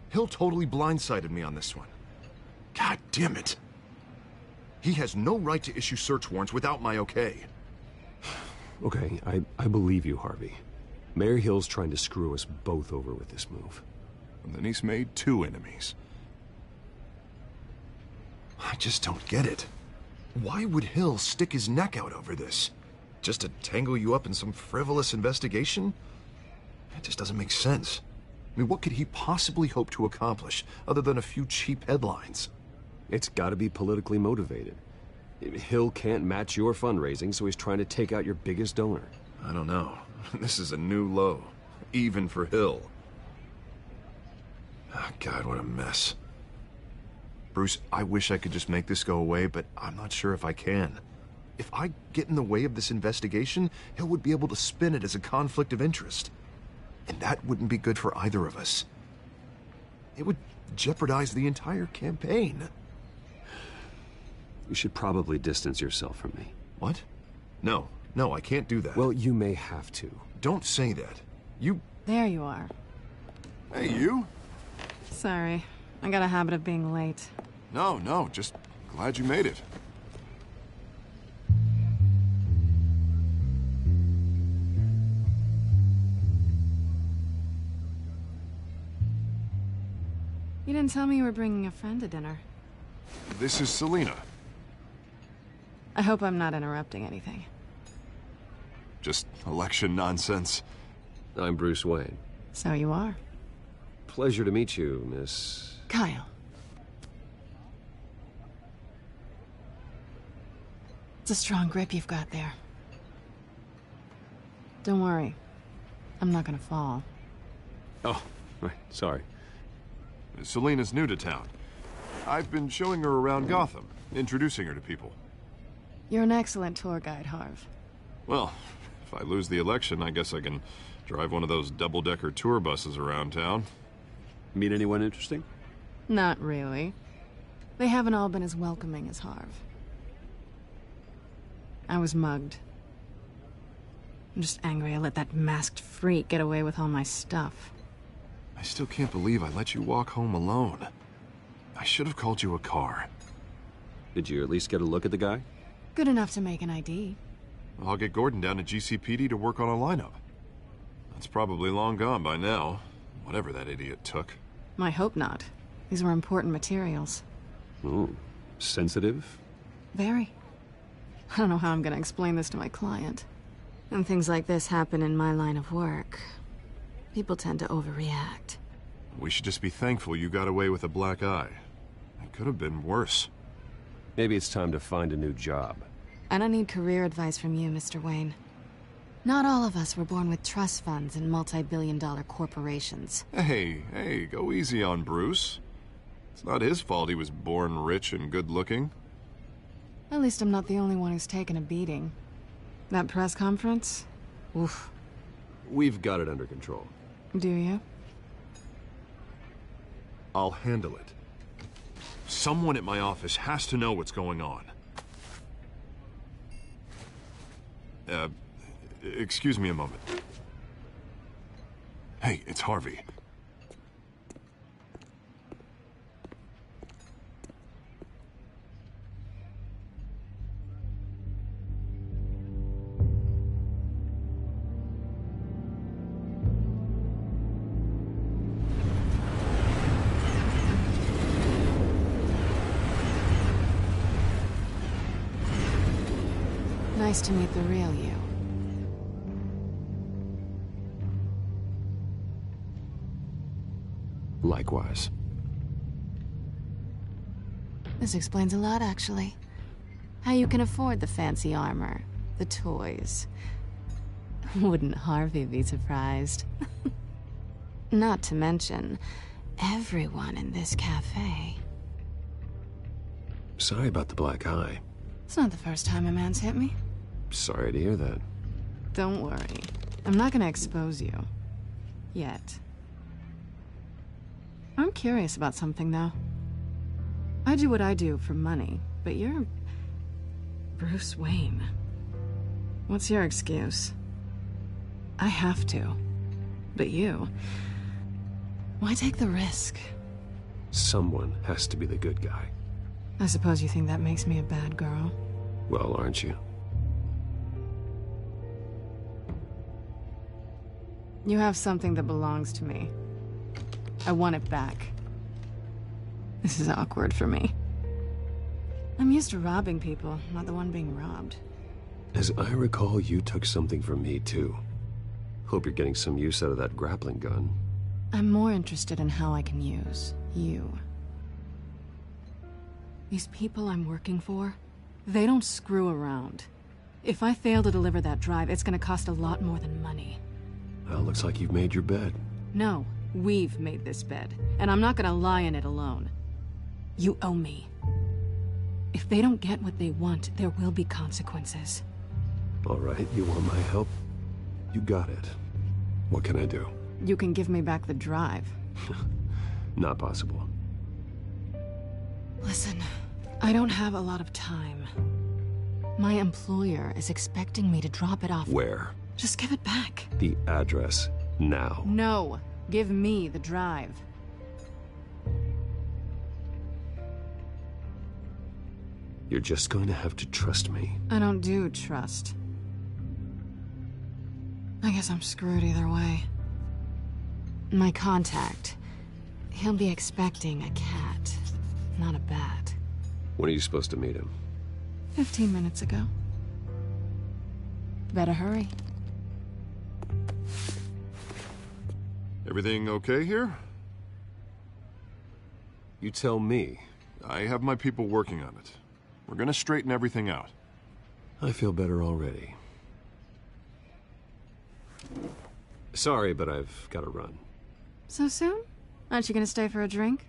Hill totally blindsided me on this one. God damn it. He has no right to issue search warrants without my okay. Okay, I believe you, Harvey. Mayor Hill's trying to screw us both over with this move. and then he's made 2 enemies. I just don't get it. Why would Hill stick his neck out over this? Just to tangle you up in some frivolous investigation? It just doesn't make sense. I mean, what could he possibly hope to accomplish other than a few cheap headlines? It's gotta be politically motivated. Hill can't match your fundraising, so he's trying to take out your biggest donor. I don't know. This is a new low, even for Hill. Oh, God, what a mess. Bruce, I wish I could just make this go away, but I'm not sure if I can. If I get in the way of this investigation, Hill would be able to spin it as a conflict of interest. And that wouldn't be good for either of us. It would jeopardize the entire campaign. You should probably distance yourself from me. What? No, I can't do that. Well, you may have to. Don't say that. You... There you are. Hey, you? Sorry. I got a habit of being late. No, just glad you made it. You didn't tell me you were bringing a friend to dinner. This is Selina. I hope I'm not interrupting anything. Just election nonsense. I'm Bruce Wayne. So you are. Pleasure to meet you, Miss... Kyle. It's a strong grip you've got there. Don't worry. I'm not gonna fall. Oh, right, sorry. Selina's new to town. I've been showing her around Gotham, introducing her to people. You're an excellent tour guide, Harv. Well, if I lose the election, I guess I can drive one of those double-decker tour buses around town. Meet anyone interesting? Not really. They haven't all been as welcoming as Harv. I was mugged. I'm just angry I let that masked freak get away with all my stuff. I still can't believe I let you walk home alone. I should have called you a car. Did you at least get a look at the guy? Good enough to make an ID. I'll get Gordon down to GCPD to work on a lineup. That's probably long gone by now, whatever that idiot took. I hope not. These were important materials. Ooh, sensitive? Very. I don't know how I'm gonna explain this to my client. When things like this happen in my line of work, people tend to overreact. We should just be thankful you got away with a black eye. It could have been worse. Maybe it's time to find a new job. I don't need career advice from you, Mr. Wayne. Not all of us were born with trust funds and multi-billion-dollar corporations. Hey, go easy on Bruce. It's not his fault he was born rich and good-looking. At least I'm not the only one who's taken a beating. That press conference? Oof. We've got it under control. Do you? I'll handle it. Someone at my office has to know what's going on. Excuse me a moment. Hey, it's Harvey. Nice to meet the real you. Likewise. This explains a lot, actually. How you can afford the fancy armor, the toys. Wouldn't Harvey be surprised? Not to mention, everyone in this cafe. Sorry about the black eye. It's not the first time a man's hit me. Sorry to hear that. Don't worry. I'm not gonna expose you. Yet. I'm curious about something, though. I do what I do for money, but you're... Bruce Wayne. What's your excuse? I have to. But you... Why take the risk? Someone has to be the good guy. I suppose you think that makes me a bad girl. Well, aren't you? You have something that belongs to me. I want it back. This is awkward for me. I'm used to robbing people, not the one being robbed. As I recall, you took something from me, too. Hope you're getting some use out of that grappling gun. I'm more interested in how I can use you. These people I'm working for, they don't screw around. If I fail to deliver that drive, it's gonna cost a lot more than money. Well, looks like you've made your bed. No, we've made this bed, and I'm not gonna lie in it alone. You owe me. If they don't get what they want, there will be consequences. All right, you want my help? You got it. What can I do? You can give me back the drive. Not possible. Listen, I don't have a lot of time. My employer is expecting me to drop it off. Where? Just give it back. The address, now. No, give me the drive. You're just going to have to trust me. I don't do trust. I guess I'm screwed either way. My contact, he'll be expecting a cat, not a bat. When are you supposed to meet him? 15 minutes ago. Better hurry. Everything okay here? You tell me. I have my people working on it. We're gonna straighten everything out. I feel better already. Sorry, but I've got to run. So soon? Aren't you gonna stay for a drink?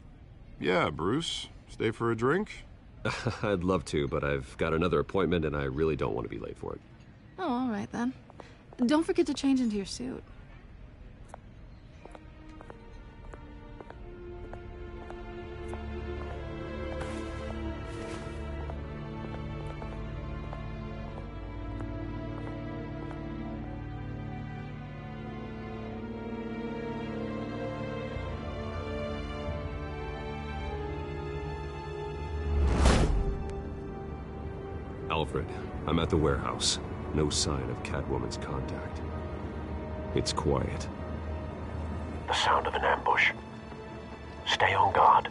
Yeah, Bruce. Stay for a drink? I'd love to, but I've got another appointment and I really don't want to be late for it. Oh, all right then. Don't forget to change into your suit. Alfred, I'm at the warehouse. No sign of Catwoman's contact. It's quiet. The sound of an ambush. Stay on guard.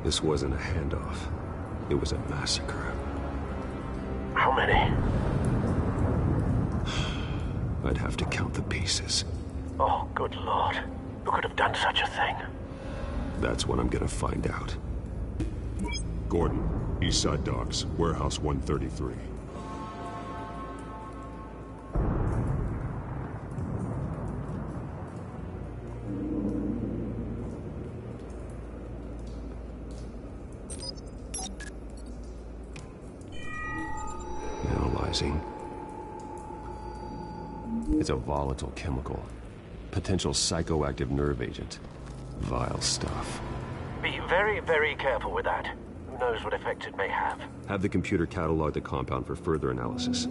This wasn't a handoff. It was a massacre. How many? I'd have to count the pieces. Oh, good Lord. Who could have done such a thing? That's what I'm gonna find out. Gordon, Eastside Docks, Warehouse 133. Analyzing. It's a volatile chemical. Potential psychoactive nerve agent. Vile stuff. Be very, very careful with that. Who knows what effect it may have. Have the computer catalog the compound for further analysis.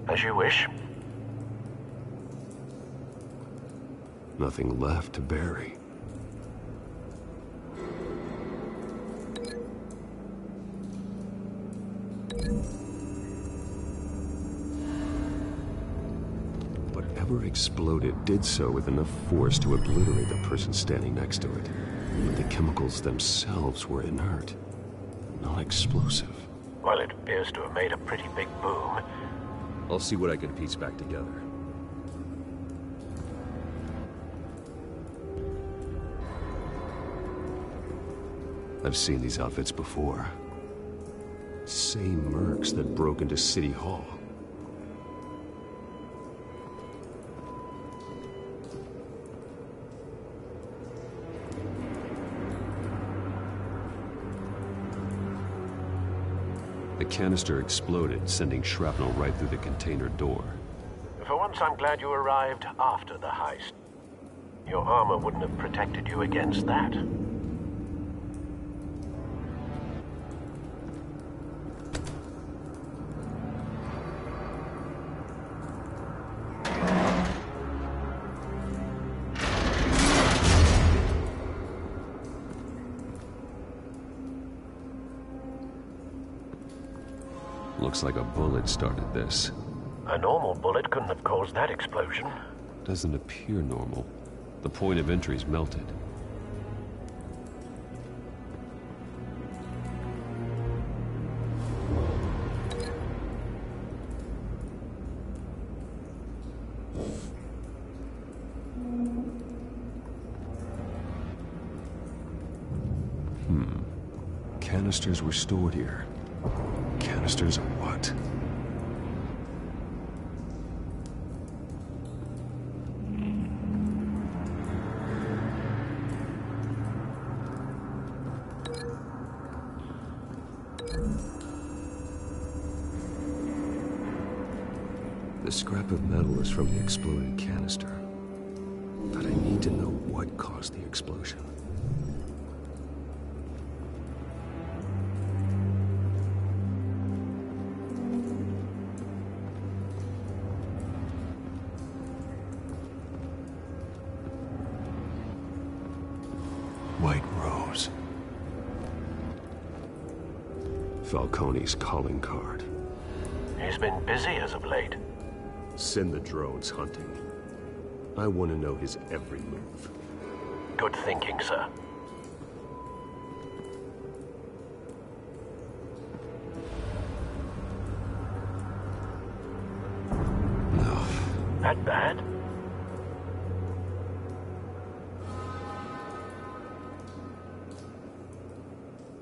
As you wish. Nothing left to bury. Whatever exploded did so with enough force to obliterate the person standing next to it. But the chemicals themselves were inert, not explosive. Well, it appears to have made a pretty big boom. I'll see what I can piece back together. I've seen these outfits before. Same mercs that broke into City Hall. The canister exploded, sending shrapnel right through the container door. For once, I'm glad you arrived after the heist. Your armor wouldn't have protected you against that. Looks like a bullet started this. A normal bullet couldn't have caused that explosion. Doesn't appear normal. The point of entry's melted. Canisters were stored here. Canisters of what? The scrap of metal is from the exploded canister. But I need to know what caused the explosion. White Rose. Falcone's calling card. He's been busy as of late. Send the drones hunting. I want to know his every move. Good thinking, sir. No. That bad?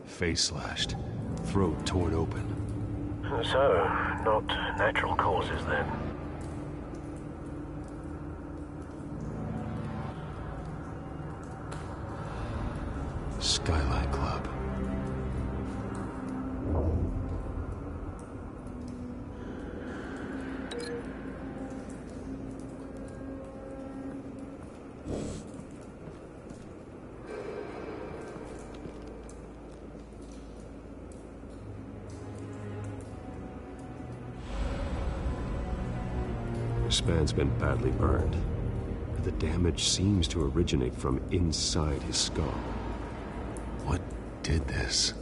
Face slashed. Throat torn open. So, not natural causes then. Skyline Club. This man's been badly burned. The damage seems to originate from inside his skull. What did this?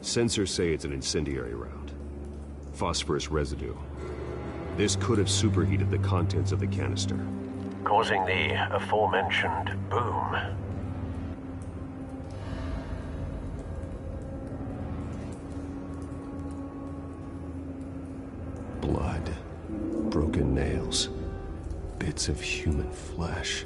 Sensors say it's an incendiary round. Phosphorus residue. This could have superheated the contents of the canister, causing the aforementioned boom. Blood. Broken nails. Bits of human flesh.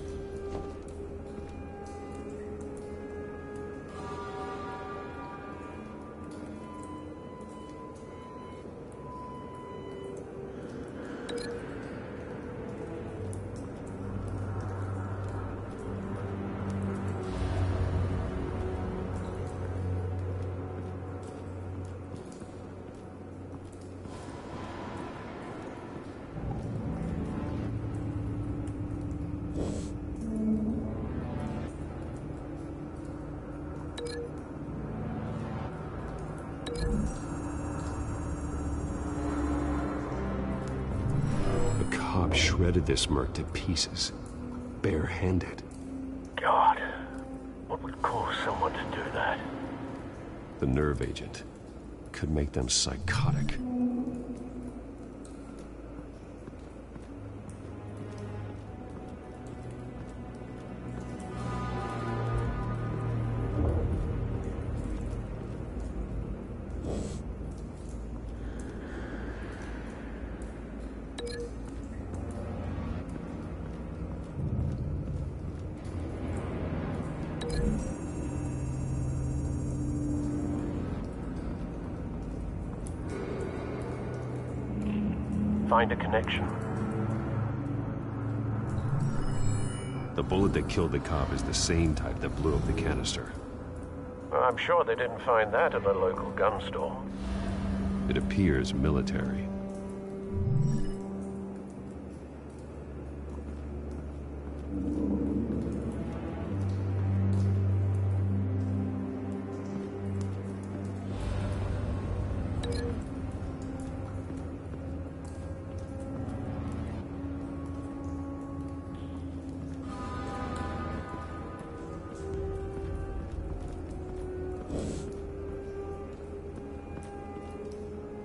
Shredded this merc to pieces, barehanded. God, what would cause someone to do that? The nerve agent could make them psychotic. Find a connection. The bullet that killed the cop is the same type that blew up the canister. Well, I'm sure they didn't find that at a local gun store. It appears military.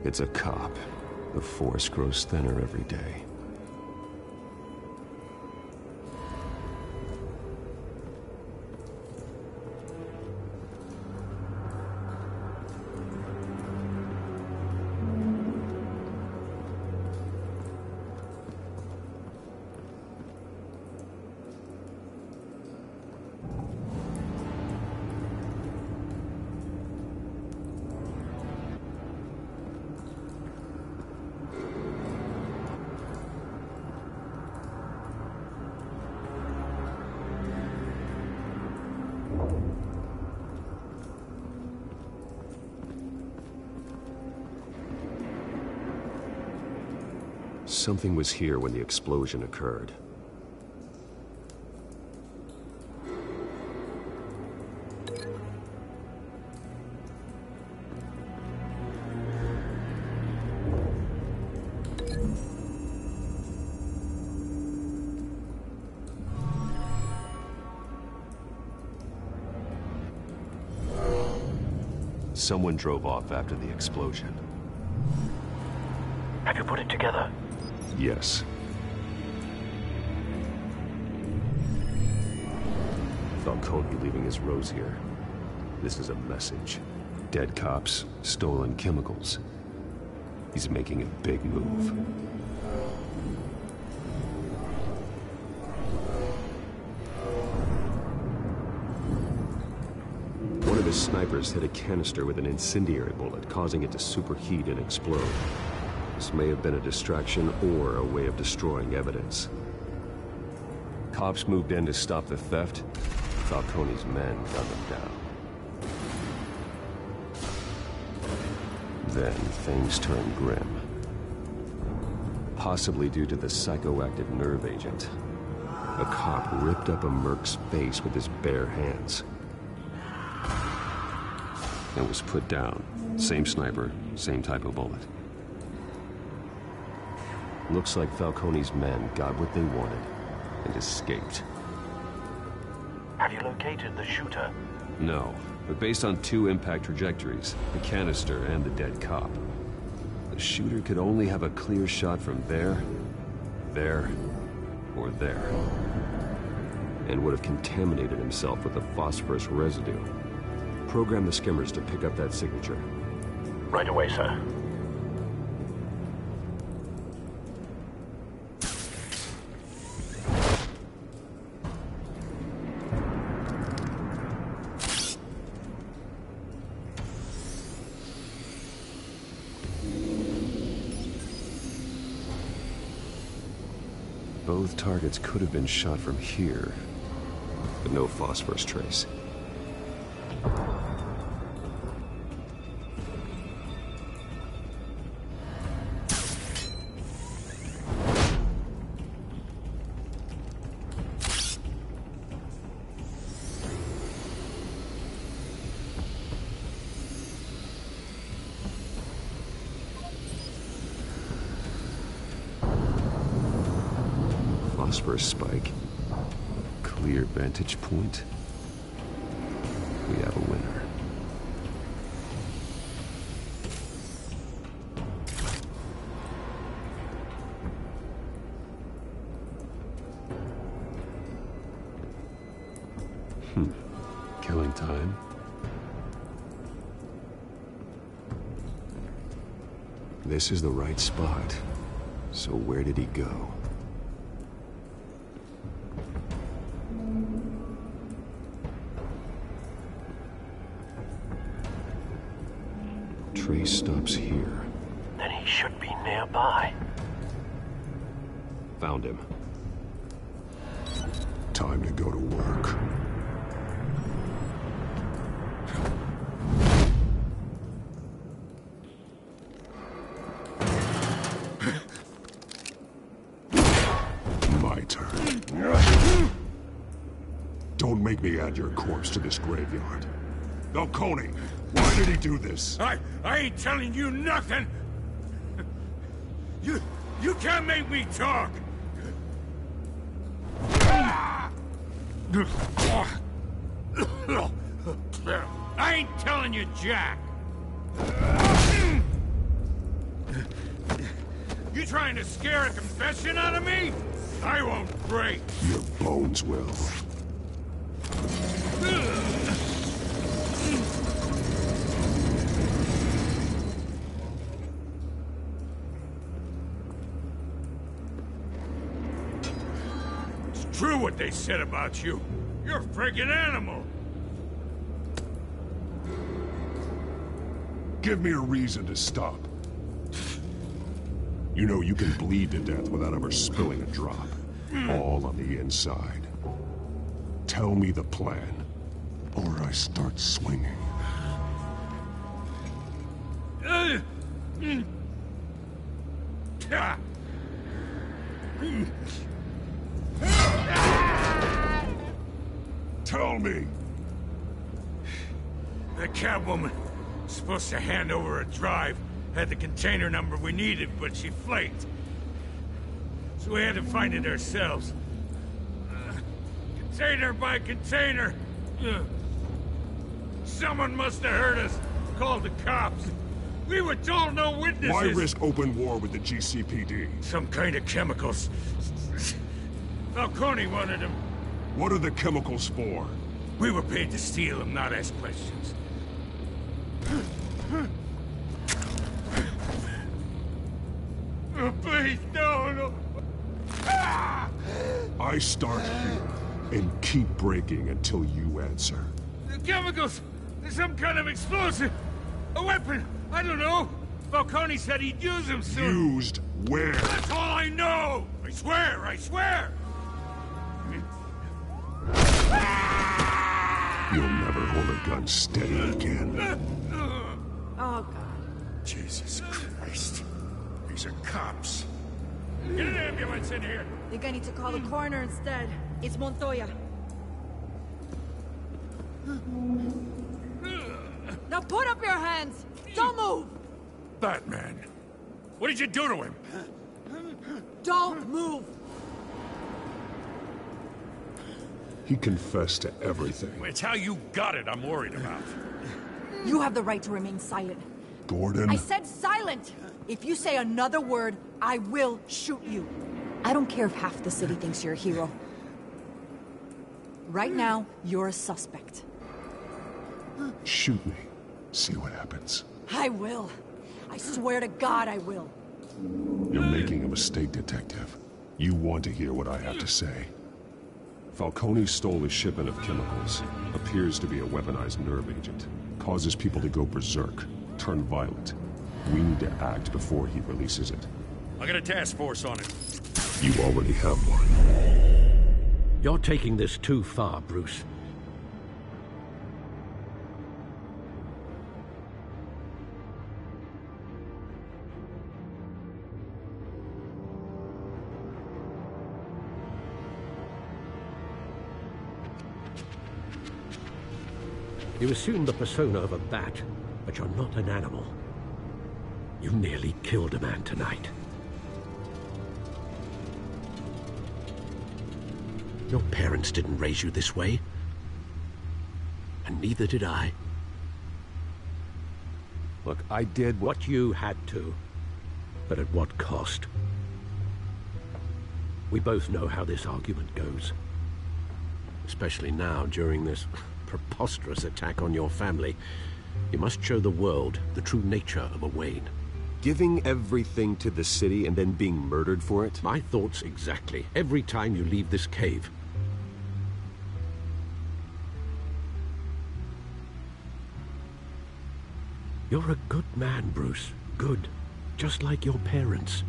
It's a cop. The force grows thinner every day. Something was here when the explosion occurred. Someone drove off after the explosion. Have you put it together? Yes. Falcone leaving his rose here. This is a message. Dead cops, stolen chemicals. He's making a big move. One of his snipers hit a canister with an incendiary bullet, causing it to superheat and explode. This may have been a distraction or a way of destroying evidence. Cops moved in to stop the theft. Falcone's men gunned them down. Then things turned grim. Possibly due to the psychoactive nerve agent. A cop ripped up a merc's face with his bare hands. And was put down. Same sniper, same type of bullet. Looks like Falcone's men got what they wanted and escaped. Have you located the shooter? No, but based on two impact trajectories, the canister and the dead cop, the shooter could only have a clear shot from there, or there, and would have contaminated himself with the phosphorus residue. Program the skimmers to pick up that signature. Right away, sir. Both targets could have been shot from here, but no phosphorus trace. Phosphorus spike. Clear vantage point. We have a winner. Killing time. This is the right spot. So where did he go? Trace stops here. Then he should be nearby. Found him. Time to go to work. made me add your corpse to this graveyard. Falcone, why did he do this? I ain't telling you nothing! You can't make me talk! I ain't telling you, Jack! You trying to scare a confession out of me? I won't break! Your bones will. It's true what they said about you. You're a friggin' animal! Give me a reason to stop. You know you can bleed to death without ever spilling a drop. All on the inside. Tell me the plan, or I start swinging. Tell me! The Catwoman supposed to hand over a drive. Had the container number we needed, but she flaked. So we had to find it ourselves. Container by container. Someone must have heard us. Called the cops. We were told no witnesses. Why risk open war with the GCPD? Some kind of chemicals. Falcone wanted them. What are the chemicals for? We were paid to steal them, not ask questions. Oh, please, no. I start here and keep breaking until you answer. The chemicals! There's some kind of explosive! A weapon! I don't know! Falcone said he'd use them soon! Used where? That's all I know! I swear! You'll never hold a gun steady again. Oh, God. Jesus Christ. These are cops. Get an ambulance in here! Think I need to call the coroner instead. It's Montoya. Now put up your hands! Don't move! Batman. What did you do to him? Don't move! He confessed to everything. It's how you got it I'm worried about. You have the right to remain silent. Gordon? I said silent! If you say another word, I will shoot you. I don't care if half the city thinks you're a hero. Right now, you're a suspect. Shoot me. See what happens. I will. I swear to God I will. You're making a mistake, Detective. You want to hear what I have to say. Falcone stole a shipment of chemicals. Appears to be a weaponized nerve agent. Causes people to go berserk, turn violent. We need to act before he releases it. I got a task force on it. You already have one. You're taking this too far, Bruce. You assume the persona of a bat, but you're not an animal. You nearly killed a man tonight. Your parents didn't raise you this way. And neither did I. Look, I did what you had to. But at what cost? We both know how this argument goes. Especially now, during this preposterous attack on your family. You must show the world the true nature of a Wayne. Giving everything to the city and then being murdered for it? My thoughts exactly. Every time you leave this cave. You're a good man, Bruce. Good. Just like your parents.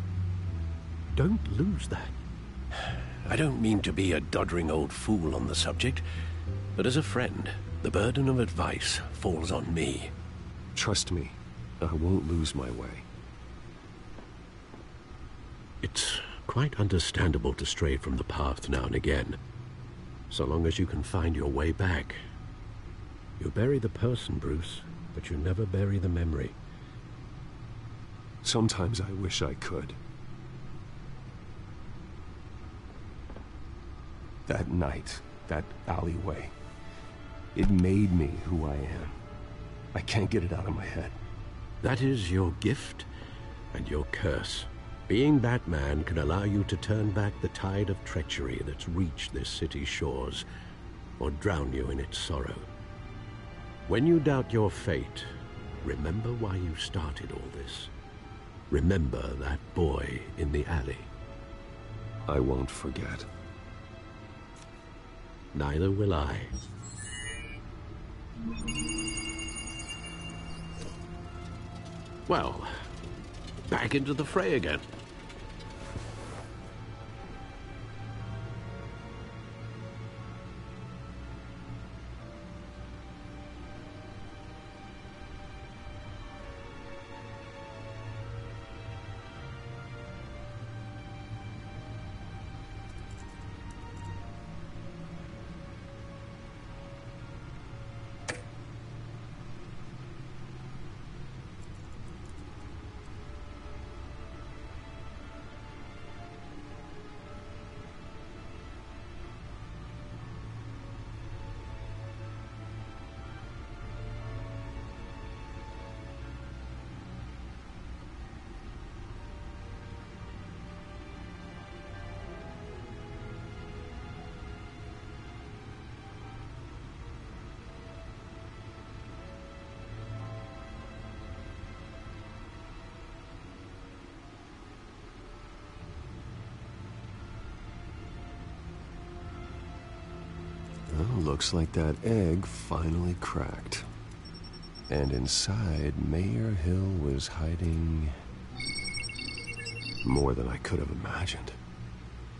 Don't lose that. I don't mean to be a doddering old fool on the subject, but as a friend, the burden of advice falls on me. Trust me, I won't lose my way. It's quite understandable to stray from the path now and again. So long as you can find your way back. You bury the person, Bruce, but you never bury the memory. Sometimes I wish I could. That night, that alleyway, it made me who I am. I can't get it out of my head. That is your gift and your curse. Being Batman can allow you to turn back the tide of treachery that's reached this city's shores, or drown you in its sorrow. When you doubt your fate, remember why you started all this. Remember that boy in the alley. I won't forget. Neither will I. Well, back into the fray again. Well, looks like that egg finally cracked. And inside, Mayor Hill was hiding more than I could have imagined.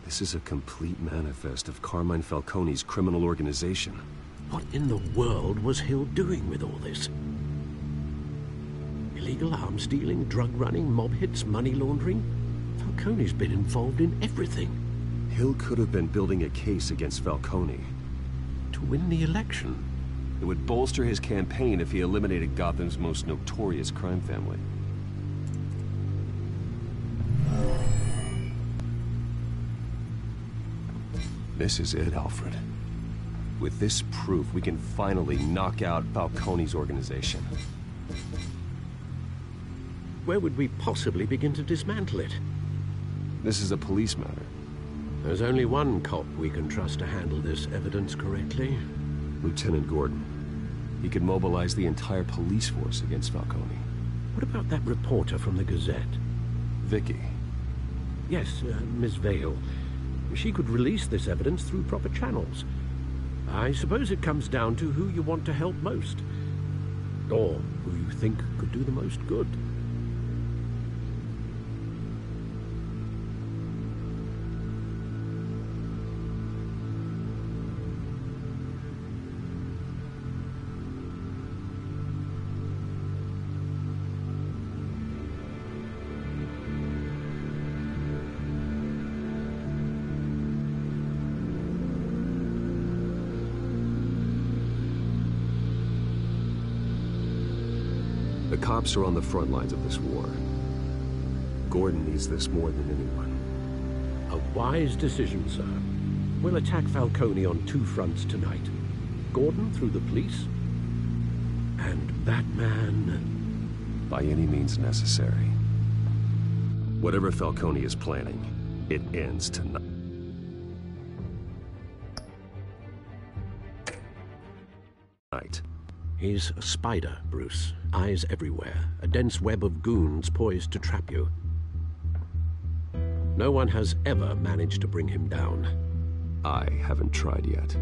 This is a complete manifest of Carmine Falcone's criminal organization. What in the world was Hill doing with all this? Illegal arms dealing, drug running, mob hits, money laundering? Falcone's been involved in everything. Hill could have been building a case against Falcone. To win the election? It would bolster his campaign if he eliminated Gotham's most notorious crime family. This is it, Alfred. With this proof, we can finally knock out Falcone's organization. Where would we possibly begin to dismantle it? This is a police matter. There's only one cop we can trust to handle this evidence correctly. Lieutenant Gordon. He could mobilize the entire police force against Falcone. What about that reporter from the Gazette? Vicky. Yes, Miss Vale. She could release this evidence through proper channels. I suppose it comes down to who you want to help most. Or who you think could do the most good. The cops are on the front lines of this war. Gordon needs this more than anyone. A wise decision, sir. We'll attack Falcone on two fronts tonight. Gordon through the police, and Batman... by any means necessary. Whatever Falcone is planning, it ends tonight. He's a spider, Bruce. Eyes everywhere. A dense web of goons poised to trap you. No one has ever managed to bring him down. I haven't tried yet.